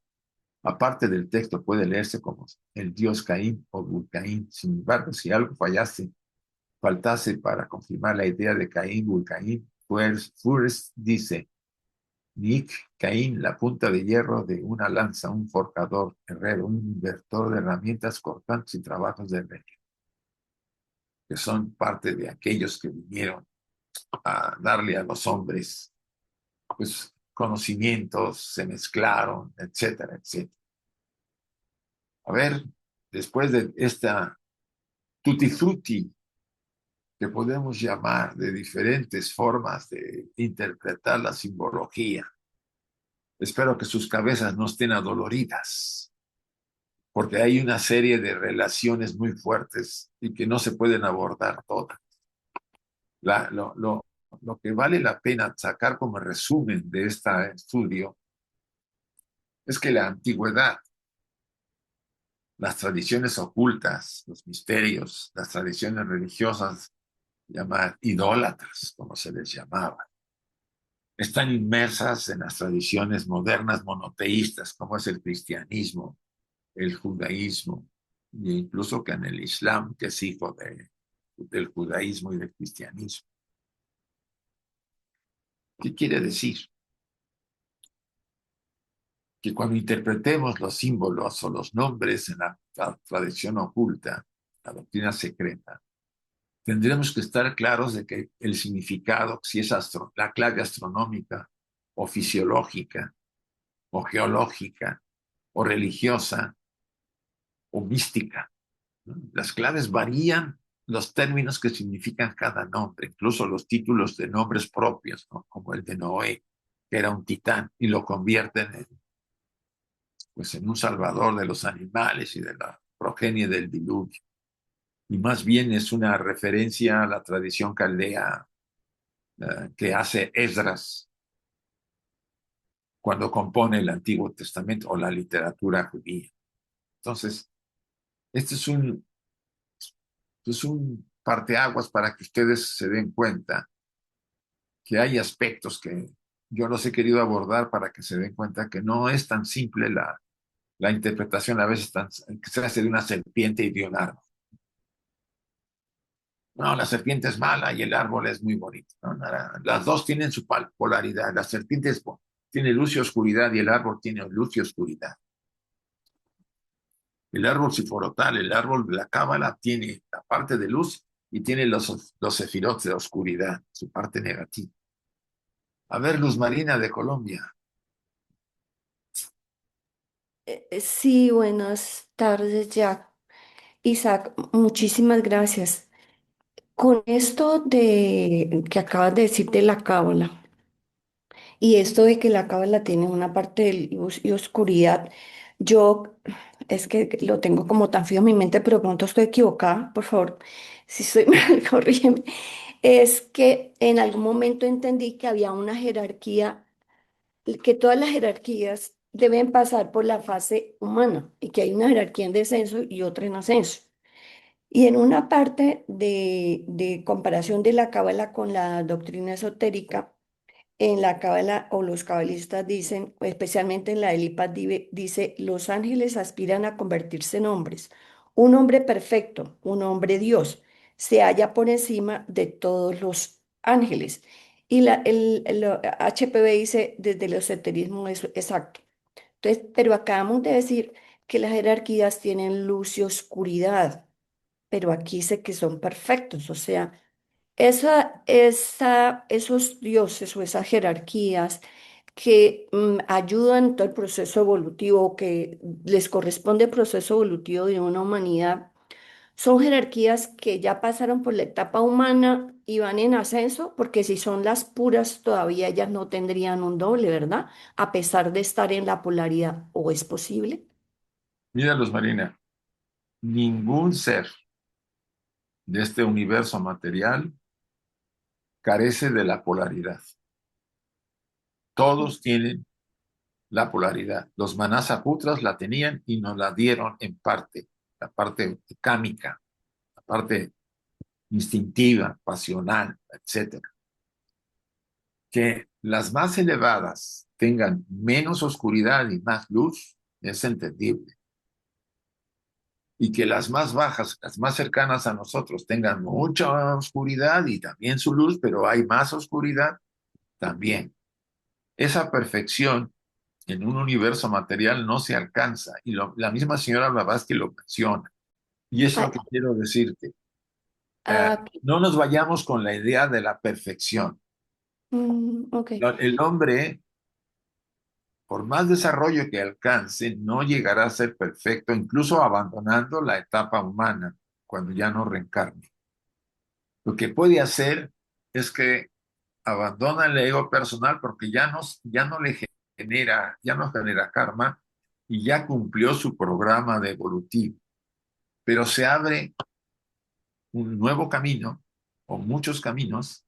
Aparte del texto puede leerse como el dios Caín o Vulcaín. Sin embargo, si algo faltase para confirmar la idea de Caín Vulcaín, pues Fures dice, Nick Caín, la punta de hierro de una lanza, un forjador, herrero, un inventor de herramientas cortantes y trabajos de herrería, que son parte de aquellos que vinieron a darle a los hombres pues conocimientos, se mezclaron, etcétera, etcétera. A ver, después de esta tutti frutti que podemos llamar de diferentes formas de interpretar la simbología, espero que sus cabezas no estén adoloridas, porque hay una serie de relaciones muy fuertes y que no se pueden abordar todas. La, lo que vale la pena sacar como resumen de este estudio es que la antigüedad, las tradiciones ocultas, los misterios, las tradiciones religiosas, llamadas idólatras, como se les llamaba, están inmersas en las tradiciones modernas monoteístas, como es el cristianismo, el judaísmo, e incluso que en el Islam, que es hijo del judaísmo y del cristianismo. ¿Qué quiere decir? Que cuando interpretemos los símbolos o los nombres en la tradición oculta, la doctrina secreta, tendremos que estar claros de que el significado, si es la clave astronómica o fisiológica o geológica o religiosa o mística, ¿no? Las claves varían los términos que significan cada nombre, incluso los títulos de nombres propios, ¿no? Como el de Noé, que era un titán, y lo convierten pues, en un salvador de los animales y de la progenie del diluvio. Y más bien es una referencia a la tradición caldea que hace Esdras cuando compone el Antiguo Testamento o la literatura judía. Entonces, este es un parteaguas para que ustedes se den cuenta que hay aspectos que yo los he querido abordar para que se den cuenta que no es tan simple la interpretación a veces que se hace de una serpiente y de un árbol. No, la serpiente es mala y el árbol es muy bonito, ¿no? Las dos tienen su polaridad. La serpiente tiene luz y oscuridad y el árbol tiene luz y oscuridad. El árbol siforotal, el árbol de la cábala, tiene la parte de luz y tiene los sefirot de oscuridad, su parte negativa. A ver, Luz Marina de Colombia. Sí, buenas tardes, Jack. Isaac, muchísimas gracias. Con esto de que acabas de decir de la cábala y esto de que la cábala tiene una parte de luz y oscuridad, yo es que lo tengo como tan fijo en mi mente, pero pronto estoy equivocada, por favor, si estoy mal, corrígeme. Es que en algún momento entendí que había una jerarquía, que todas las jerarquías deben pasar por la fase humana y que hay una jerarquía en descenso y otra en ascenso. Y en una parte de comparación de la cábala con la doctrina esotérica, en la cábala o los cabalistas dicen, especialmente en la Elipas dice, los ángeles aspiran a convertirse en hombres. Un hombre perfecto, un hombre Dios, se halla por encima de todos los ángeles. Y el HPV dice, desde el esoterismo es exacto. Entonces, pero acabamos de decir que las jerarquías tienen luz y oscuridad, pero aquí dice que son perfectos, o sea, esos dioses o esas jerarquías que ayudan en todo el proceso evolutivo, que les corresponde el proceso evolutivo de una humanidad, son jerarquías que ya pasaron por la etapa humana y van en ascenso, porque si son las puras, todavía ellas no tendrían un doble, ¿verdad? A pesar de estar en la polaridad, ¿o es posible? Mira, Luz Marina, ningún ser de este universo material carece de la polaridad. Todos tienen la polaridad. Los manasaputras la tenían y nos la dieron en parte, la parte cámica, la parte instintiva, pasional, etcétera. Que las más elevadas tengan menos oscuridad y más luz es entendible. Y que las más bajas, las más cercanas a nosotros, tengan mucha oscuridad y también su luz, pero hay más oscuridad también. Esa perfección en un universo material no se alcanza. Y la misma señora Blavatsky lo menciona. Y es lo Ah, que quiero decirte. ah, No nos vayamos con la idea de la perfección. ok. El hombre, por más desarrollo que alcance, no llegará a ser perfecto, incluso abandonando la etapa humana cuando ya no reencarne. Lo que puede hacer es que abandona el ego personal porque ya no le genera, ya no genera karma y ya cumplió su programa de evolutivo. Pero se abre un nuevo camino o muchos caminos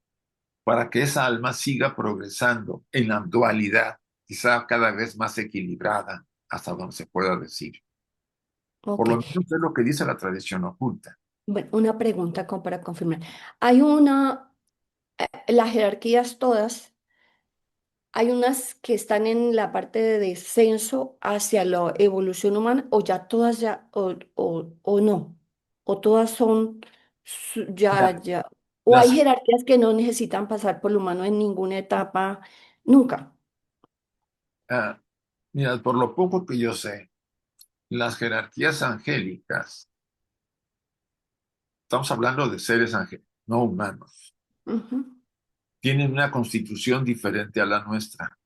para que esa alma siga progresando en la dualidad, quizá cada vez más equilibrada, hasta donde se pueda decir. Por Ok. lo menos es lo que dice la tradición oculta. Bueno, una pregunta como para confirmar. Hay las jerarquías todas, hay unas que están en la parte de descenso hacia la evolución humana o ya todas ya, o no, o todas son Mira, ya, o hay las, jerarquías que no necesitan pasar por lo humano en ninguna etapa, nunca. ah, mira, por lo poco que yo sé, las jerarquías angélicas, estamos hablando de seres angélicos, no humanos. Ujú, Tienen una constitución diferente a la nuestra.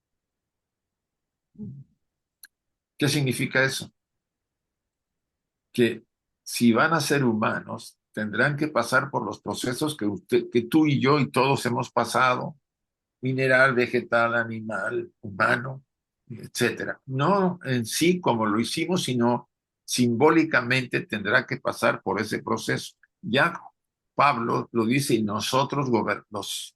¿Qué significa eso? Que si van a ser humanos, tendrán que pasar por los procesos que tú y yo y todos hemos pasado, mineral, vegetal, animal, humano, etcétera. No en sí como lo hicimos, sino simbólicamente tendrá que pasar por ese proceso. Ya Pablo lo dice y nosotros los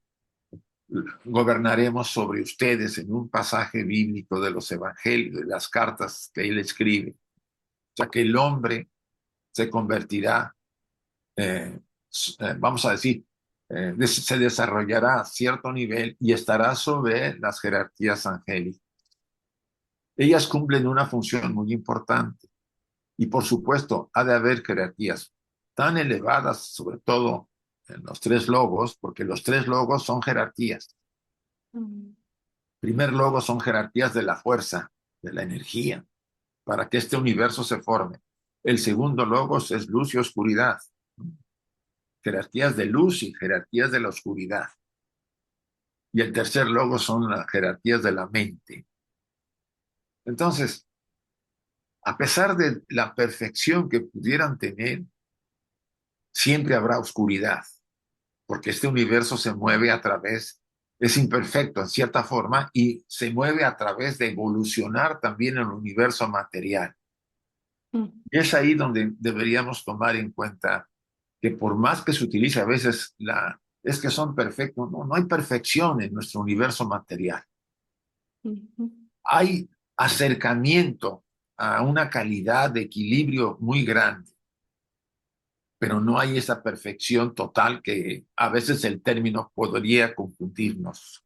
gobernaremos sobre ustedes en un pasaje bíblico de los evangelios, de las cartas que él escribe. O sea que el hombre se convertirá, vamos a decir, se desarrollará a cierto nivel y estará sobre las jerarquías angélicas. Ellas cumplen una función muy importante y por supuesto ha de haber jerarquías tan elevadas, sobre todo en los tres logos, porque los tres logos son jerarquías. ujú, Primer logo son jerarquías de la fuerza, de la energía, para que este universo se forme. El segundo logos es luz y oscuridad, jerarquías de luz y jerarquías de la oscuridad. Y el tercer logo son las jerarquías de la mente. Entonces, a pesar de la perfección que pudieran tener, siempre habrá oscuridad, porque este universo se mueve a través, es imperfecto en cierta forma, y se mueve a través de evolucionar también el universo material. ujú. Y es ahí donde deberíamos tomar en cuenta que por más que se utilice a veces es que son perfectos, no, no hay perfección en nuestro universo material. Ujú, Hay acercamiento a una calidad de equilibrio muy grande, pero no hay esa perfección total que a veces el término podría confundirnos,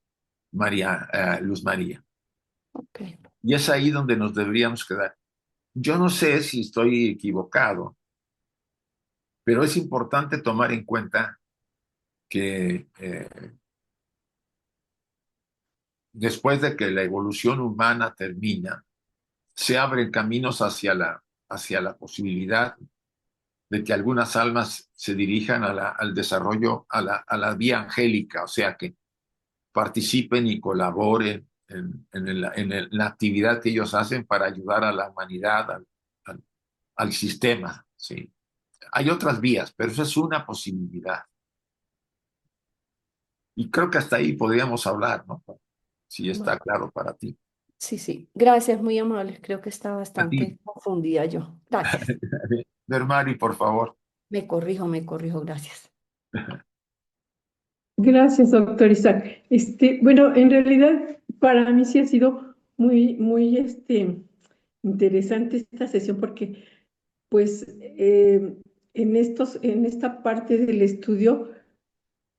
Luz María. ok. Y es ahí donde nos deberíamos quedar. Yo no sé si estoy equivocado, pero es importante tomar en cuenta que después de que la evolución humana termina, se abren caminos hacia la posibilidad de que algunas almas se dirijan al desarrollo, a la vía angélica, o sea, que participen y colaboren en la actividad que ellos hacen para ayudar a la humanidad, al, al sistema. ¿Sí? Hay otras vías, pero eso es una posibilidad. Y creo que hasta ahí podríamos hablar, ¿no? Si está Bueno, claro para ti. sí, sí. Gracias, muy amable. Creo que está A ti, bastante confundida yo. Gracias. Mari, por favor. Me corrijo, gracias. Gracias, doctor Isaac. Bueno, en realidad para mí sí ha sido muy interesante esta sesión porque pues en esta parte del estudio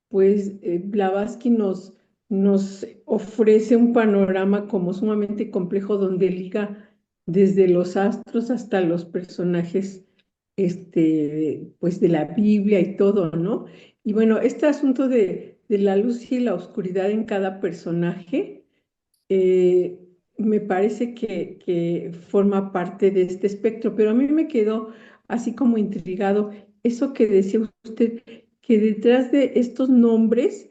pues Blavatsky nos ofrece un panorama como sumamente complejo donde liga desde los astros hasta los personajes pues de la Biblia y todo, ¿no? Y bueno, este asunto de la luz y la oscuridad en cada personaje eh, me parece que forma parte de este espectro, pero a mí me quedó así como intrigado eso que decía usted, que detrás de estos nombres,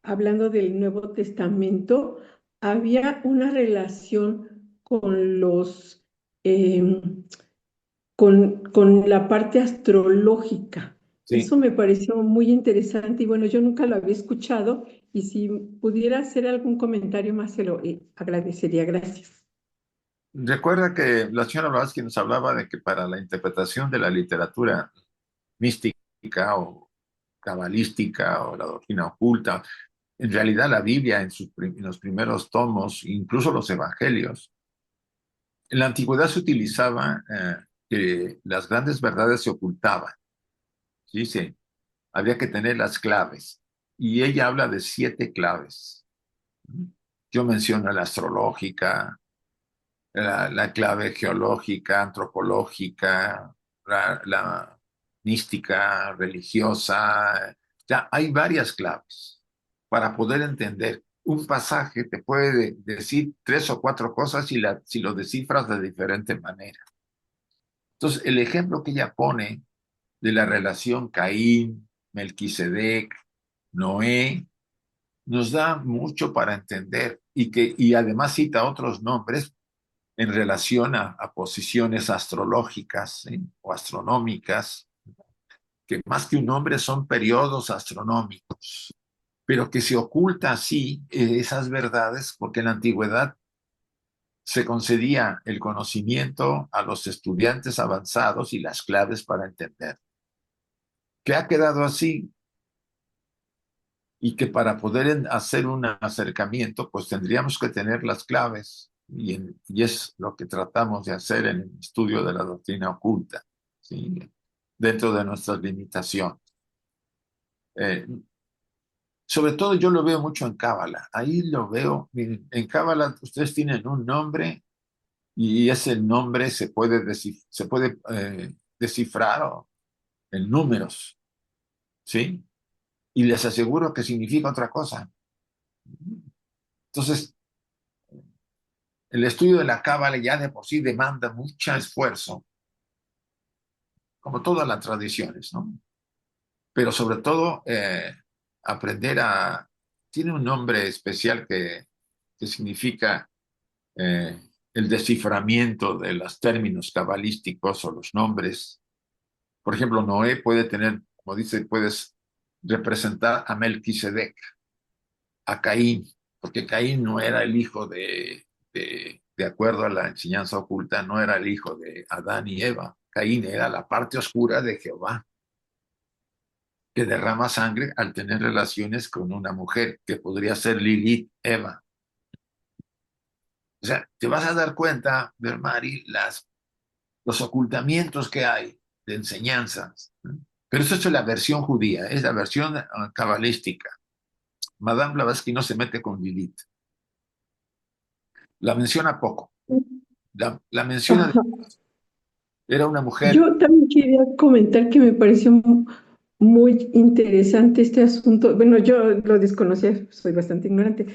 hablando del Nuevo Testamento, había una relación con em, con la parte astrológica. Sí. Eso me pareció muy interesante y bueno, yo nunca lo había escuchado y si pudiera hacer algún comentario más se lo agradecería. Gracias. Recuerda que la señora Blavatsky nos hablaba de que para la interpretación de la literatura mística o cabalística o la doctrina oculta, en realidad la Biblia en los primeros tomos, incluso los evangelios, en la antigüedad se utilizaba que las grandes verdades se ocultaban. ¿Sí? Había que tener las claves. Y ella habla de 7 claves. Yo menciono la astrológica, la clave geológica, antropológica, la mística, religiosa. Ya hay varias claves para poder entender. Un pasaje te puede decir 3 o 4 cosas si lo descifras de diferente manera. Entonces, el ejemplo que ella pone de la relación Caín, Melquisedec, Noé, nos da mucho para entender y además cita otros nombres en relación a posiciones astrológicas, ¿sí? O astronómicas, que más que un nombre son periodos astronómicos, pero que se oculta así esas verdades porque en la antigüedad se concedía el conocimiento a los estudiantes avanzados y las claves para entender. ¿Qué ha quedado así? Y que para poder hacer un acercamiento, pues tendríamos que tener las claves, y es lo que tratamos de hacer en el estudio de la doctrina oculta, ¿sí? Dentro de nuestras limitaciones. Eh, Sobre todo yo lo veo mucho en Cábala, ahí lo veo, miren, en Cábala ustedes tienen un nombre y ese nombre se puede descifrar en números, ¿sí? Y les aseguro que significa otra cosa. Entonces, el estudio de la Cábala ya de por sí demanda mucho esfuerzo, como todas las tradiciones, ¿no? Pero sobre todo aprender a... Tiene un nombre especial que significa eh, el desciframiento de los términos cabalísticos o los nombres. Por ejemplo, Noé puede tener, como dice, puedes representar a Melquisedec, a Caín, porque Caín no era el hijo de acuerdo a la enseñanza oculta, no era el hijo de Adán y Eva. Caín era la parte oscura de Jehová, que derrama sangre al tener relaciones con una mujer, que podría ser Lilith, Eva. O sea, te vas a dar cuenta, Mari, los ocultamientos que hay de enseñanzas. ¿No? Pero eso es la versión judía, es la versión cabalística. Madame Blavatsky no se mete con Lilith. La menciona poco. La menciona, Ajá. era una mujer. Yo también quería comentar que me pareció muy interesante este asunto. Bueno, yo lo desconocía, soy bastante ignorante,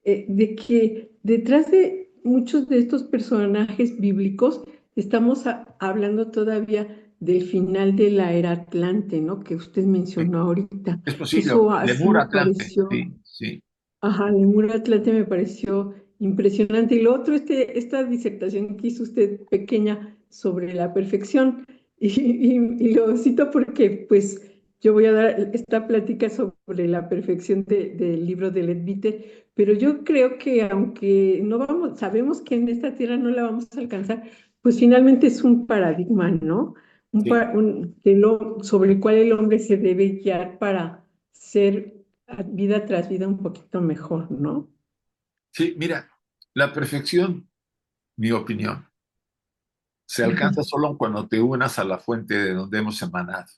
de que detrás de muchos de estos personajes bíblicos estamos hablando todavía del final de la era Atlante, ¿no? Que usted mencionó ahorita. Es posible, Eso así Lemur me Atlante, pareció. sí, sí, Ajá, Lemur Atlante me pareció impresionante. Y lo otro, esta disertación que hizo usted pequeña sobre la perfección, y lo cito porque pues yo voy a dar esta plática sobre la perfección del libro de Leadbeater, pero yo creo que aunque no vamos, sabemos que en esta tierra no la vamos a alcanzar, pues finalmente es un paradigma, ¿no? sí. Sobre el cual el hombre se debe guiar para ser vida tras vida un poquito mejor, ¿no? Sí, mira, la perfección, mi opinión, se Ujú. alcanza solo cuando te unas a la fuente de donde hemos emanado,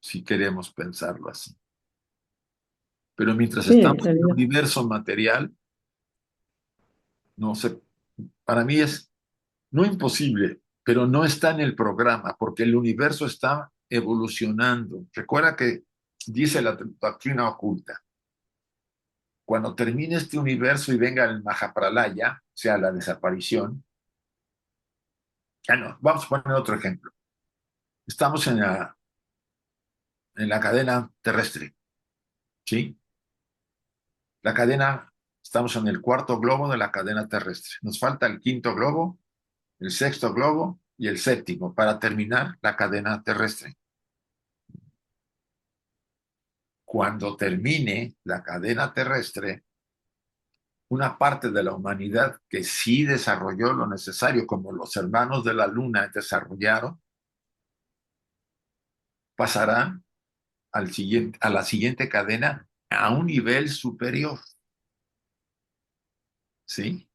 si queremos pensarlo así. Pero mientras Sí, en estamos en el realidad. universo material, no sé, para mí es no imposible, pero no está en el programa, porque el universo está evolucionando. Recuerda que dice la doctrina oculta, cuando termine este universo y venga el Mahapralaya, o sea, la desaparición, ya no, vamos a poner otro ejemplo. Estamos en la cadena terrestre, ¿sí? La cadena, estamos en el cuarto globo de la cadena terrestre. Nos falta el quinto globo, el sexto globo y el séptimo para terminar la cadena terrestre. Cuando termine la cadena terrestre, una parte de la humanidad que sí desarrolló lo necesario, como los hermanos de la luna desarrollaron, pasarán a la siguiente cadena a un nivel superior, ¿sí?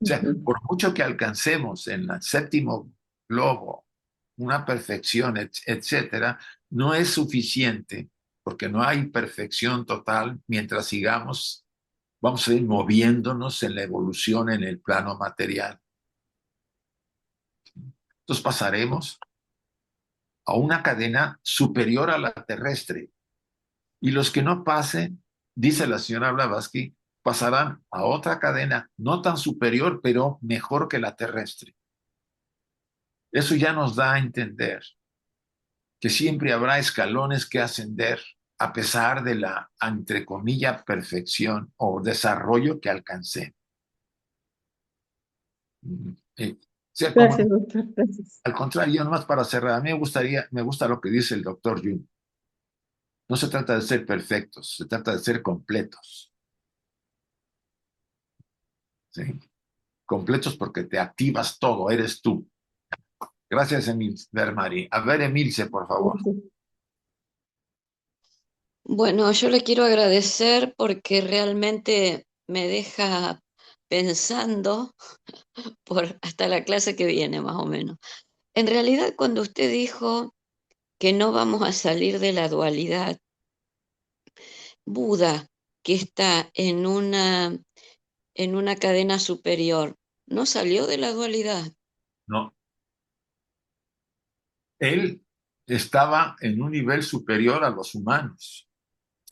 O sea, Ujú. por mucho que alcancemos en el séptimo globo una perfección, etcétera, no es suficiente porque no hay perfección total mientras sigamos, vamos a ir moviéndonos en la evolución en el plano material. Entonces pasaremos a una cadena superior a la terrestre y los que no pasen, dice la señora Blavatsky, pasarán a otra cadena no tan superior, pero mejor que la terrestre. Eso ya nos da a entender que siempre habrá escalones que ascender a pesar de la, entre comillas, perfección o desarrollo que alcancé. O sea, Gracias, como, doctor. Gracias. al contrario, nomás para cerrar, a mí me gusta lo que dice el doctor Jung. No se trata de ser perfectos, se trata de ser completos. ¿Sí? Completos porque te activas todo, eres tú. Gracias, Emil Dermari. A ver, Emilce, por favor. Bueno, yo le quiero agradecer porque realmente me deja pensando por hasta la clase que viene, más o menos. En realidad, cuando usted dijo que no vamos a salir de la dualidad, Buda, que está en una cadena superior, no salió de la dualidad. No, él estaba en un nivel superior a los humanos,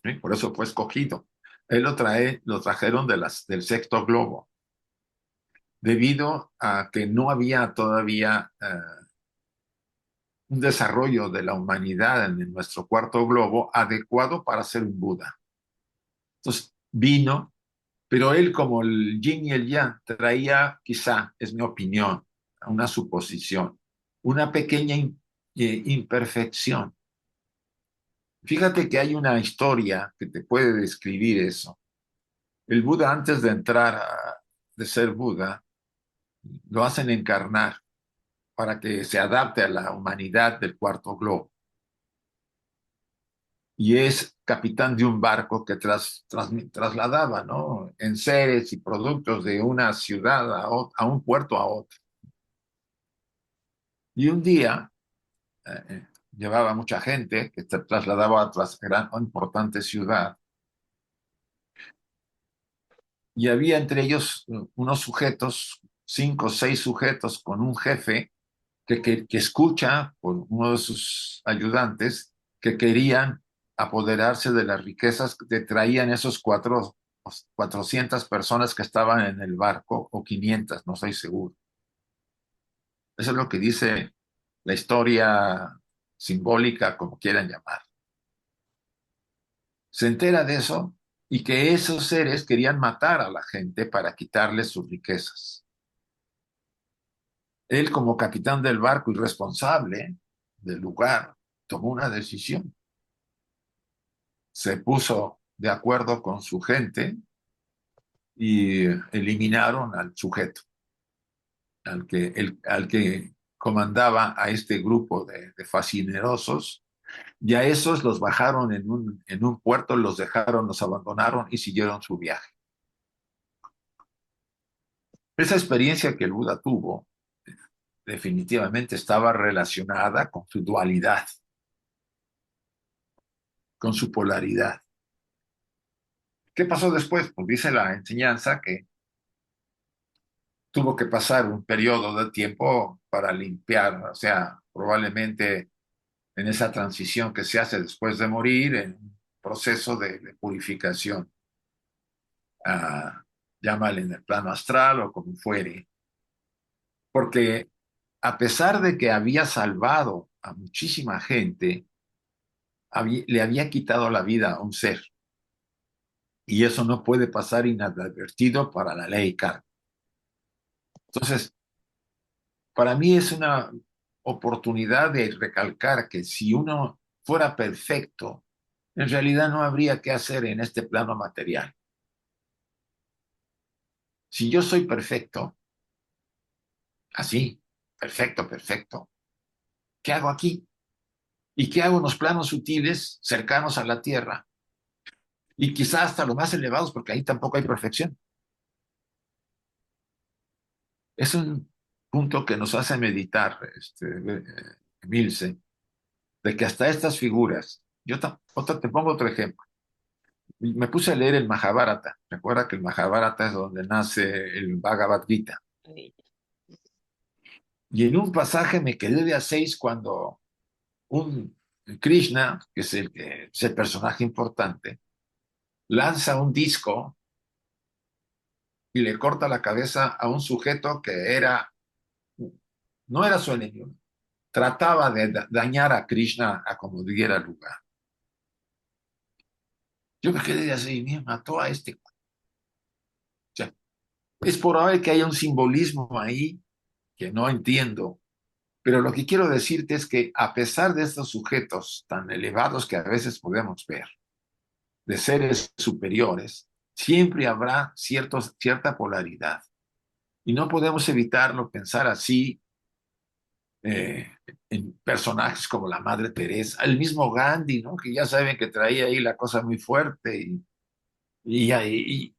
¿sí? Por eso fue escogido. Él lo trajeron del sexto globo, debido a que no había todavía un desarrollo de la humanidad en nuestro cuarto globo adecuado para ser un Buda. Entonces vino, pero él, como el yin y el yang, traía, quizá, es mi opinión, una suposición, una pequeña imperfección. Fíjate que hay una historia que te puede describir eso. El Buda, antes de de ser Buda, lo hacen encarnar para que se adapte a la humanidad del cuarto globo. Y es capitán de un barco que trasladaba, ¿no?, enseres y productos de una ciudad a un puerto a otro. Y un día llevaba mucha gente que se trasladaba a otra gran o importante ciudad, y había entre ellos unos sujetos, 5 o 6 sujetos, con un jefe que escucha por uno de sus ayudantes que querían apoderarse de las riquezas que traían esos 400 personas que estaban en el barco, o 500, no estoy seguro. Eso es lo que dice la historia simbólica, como quieran llamar. Se entera de eso y que esos seres querían matar a la gente para quitarles sus riquezas. Él, como capitán del barco y responsable del lugar, tomó una decisión. Se puso de acuerdo con su gente y eliminaron al sujeto, al que comandaba a este grupo de fascinerosos, y a esos los bajaron en un puerto, los dejaron, los abandonaron y siguieron su viaje. Esa experiencia que el Buda tuvo definitivamente estaba relacionada con su dualidad, con su polaridad. ¿Qué pasó después? Pues dice la enseñanza que tuvo que pasar un periodo de tiempo para limpiar, o sea, probablemente en esa transición que se hace después de morir, en un proceso de purificación, llámale en el plano astral o como fuere, porque a pesar de que había salvado a muchísima gente, le había quitado la vida a un ser, y eso no puede pasar inadvertido para la ley karma. Entonces, para mí es una oportunidad de recalcar que si uno fuera perfecto, en realidad no habría qué hacer en este plano material. Si yo soy perfecto, así, perfecto, perfecto, ¿qué hago aquí? ¿Y qué hago en los planos sutiles cercanos a la Tierra? Y quizás hasta los más elevados, porque ahí tampoco hay perfección. Es un punto que nos hace meditar, Milce, de que hasta estas figuras, te pongo otro ejemplo. Me puse a leer el Mahabharata. Recuerda que el Mahabharata es donde nace el Bhagavad Gita. Y en un pasaje me quedé de a 6 cuando un Krishna, que es el personaje importante, lanza un disco y le corta la cabeza a un sujeto que no era su enemigo. Trataba de dañar a Krishna a como diera lugar. Yo me quedé así, mira, mató a este. O sea, es probable que haya un simbolismo ahí que no entiendo, pero lo que quiero decirte es que a pesar de estos sujetos tan elevados que a veces podemos ver, de seres superiores, siempre habrá cierta polaridad. Y no podemos evitarlo, pensar así eh, en personajes como la Madre Teresa, el mismo Gandhi, ¿no? Que ya saben que traía ahí la cosa muy fuerte y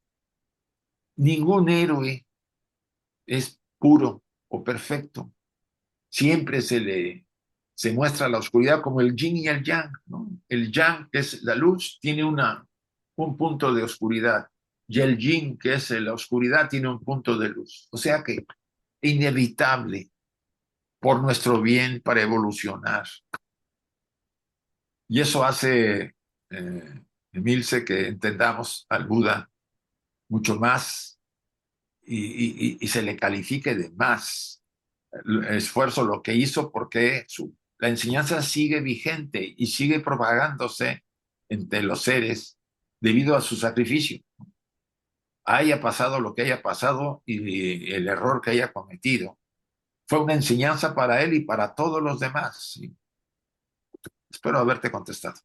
ningún héroe es puro o perfecto. Siempre se muestra la oscuridad como el yin y el yang, ¿no? El yang, que es la luz, tiene un punto de oscuridad, y el yin, que es la oscuridad, tiene un punto de luz. O sea que inevitable por nuestro bien para evolucionar. Y eso hace, Emilce, que entendamos al Buda mucho más y se le califique de más esfuerzo lo que hizo, porque la enseñanza sigue vigente y sigue propagándose entre los seres debido a su sacrificio. Haya pasado lo que haya pasado y el error que haya cometido, fue una enseñanza para él y para todos los demás. ¿Sí? Espero haberte contestado.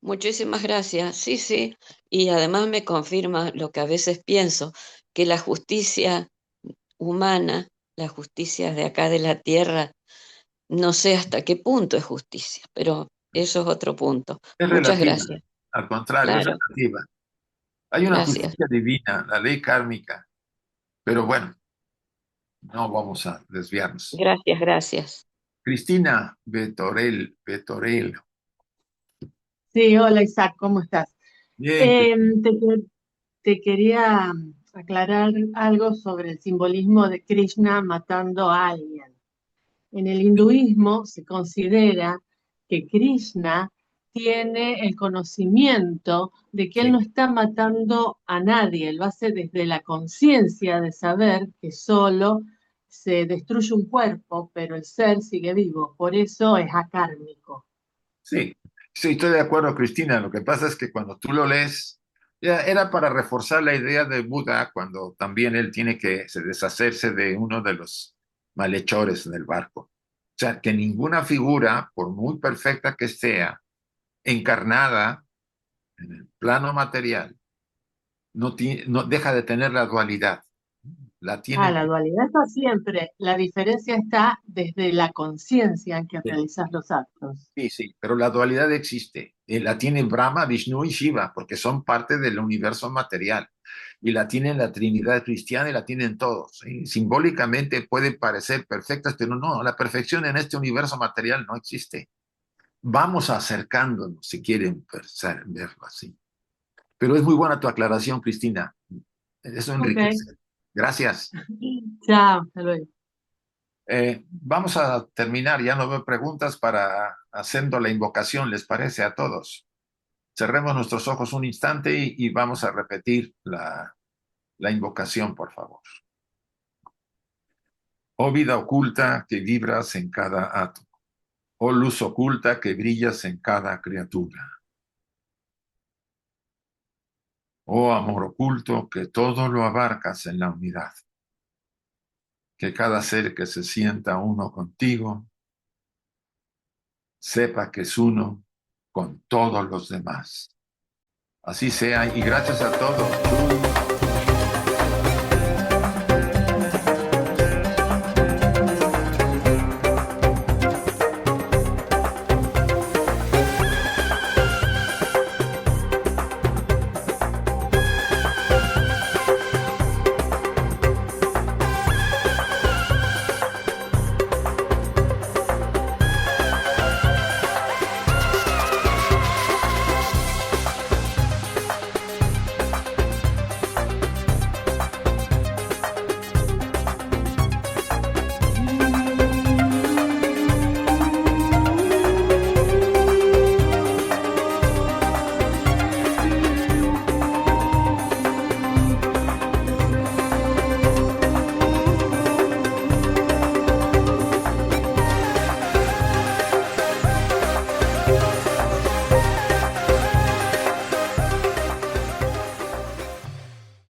Muchísimas gracias. Sí, sí. Y además me confirma lo que a veces pienso, que la justicia humana, la justicia de acá de la tierra, no sé hasta qué punto es justicia, pero eso es otro punto. Es Muchas relativa, gracias. al contrario, es Claro, relativa. Hay una gracias. justicia divina, la ley kármica, pero bueno, no vamos a desviarnos. Gracias, gracias. Cristina Betorel. Sí, hola Isaac, ¿cómo estás? Bien, Em, te, que- te quería aclarar algo sobre el simbolismo de Krishna matando a alguien. En el hinduismo se considera que Krishna tiene el conocimiento de que él no sí, está matando a nadie, él lo hace desde la conciencia de saber que solo se destruye un cuerpo, pero el ser sigue vivo, por eso es akármico. sí, sí, estoy de acuerdo, Cristina. Lo que pasa es que cuando tú lo lees, ya era para reforzar la idea de Buda, cuando también él tiene que deshacerse de uno de los malhechores del barco. O sea, que ninguna figura, por muy perfecta que sea, encarnada en el plano material, no deja de tener la dualidad. La Ah, tiene. la dualidad está siempre. La diferencia está desde la conciencia en que realizas los actos. Sí, sí, pero la dualidad existe. La tiene Brahma, Vishnu y Shiva, porque son parte del universo material. Y la tiene la Trinidad cristiana y la tienen todos. ¿Sí? Simbólicamente pueden parecer perfectas, pero no, la perfección en este universo material no existe. Vamos acercándonos, si quieren verlo así. Pero es muy buena tu aclaración, Cristina. Eso Ok, enriquece. Gracias. chao, hasta luego. Vamos a terminar, ya no veo preguntas para haciendo la invocación, ¿les parece a todos? Cerremos nuestros ojos un instante y vamos a repetir la invocación, por favor. Oh vida oculta que vibras en cada átomo, oh luz oculta que brillas en cada criatura, oh amor oculto que todo lo abarcas en la unidad, que cada ser que se sienta uno contigo sepa que es uno con todos los demás. Así sea, y gracias a todos.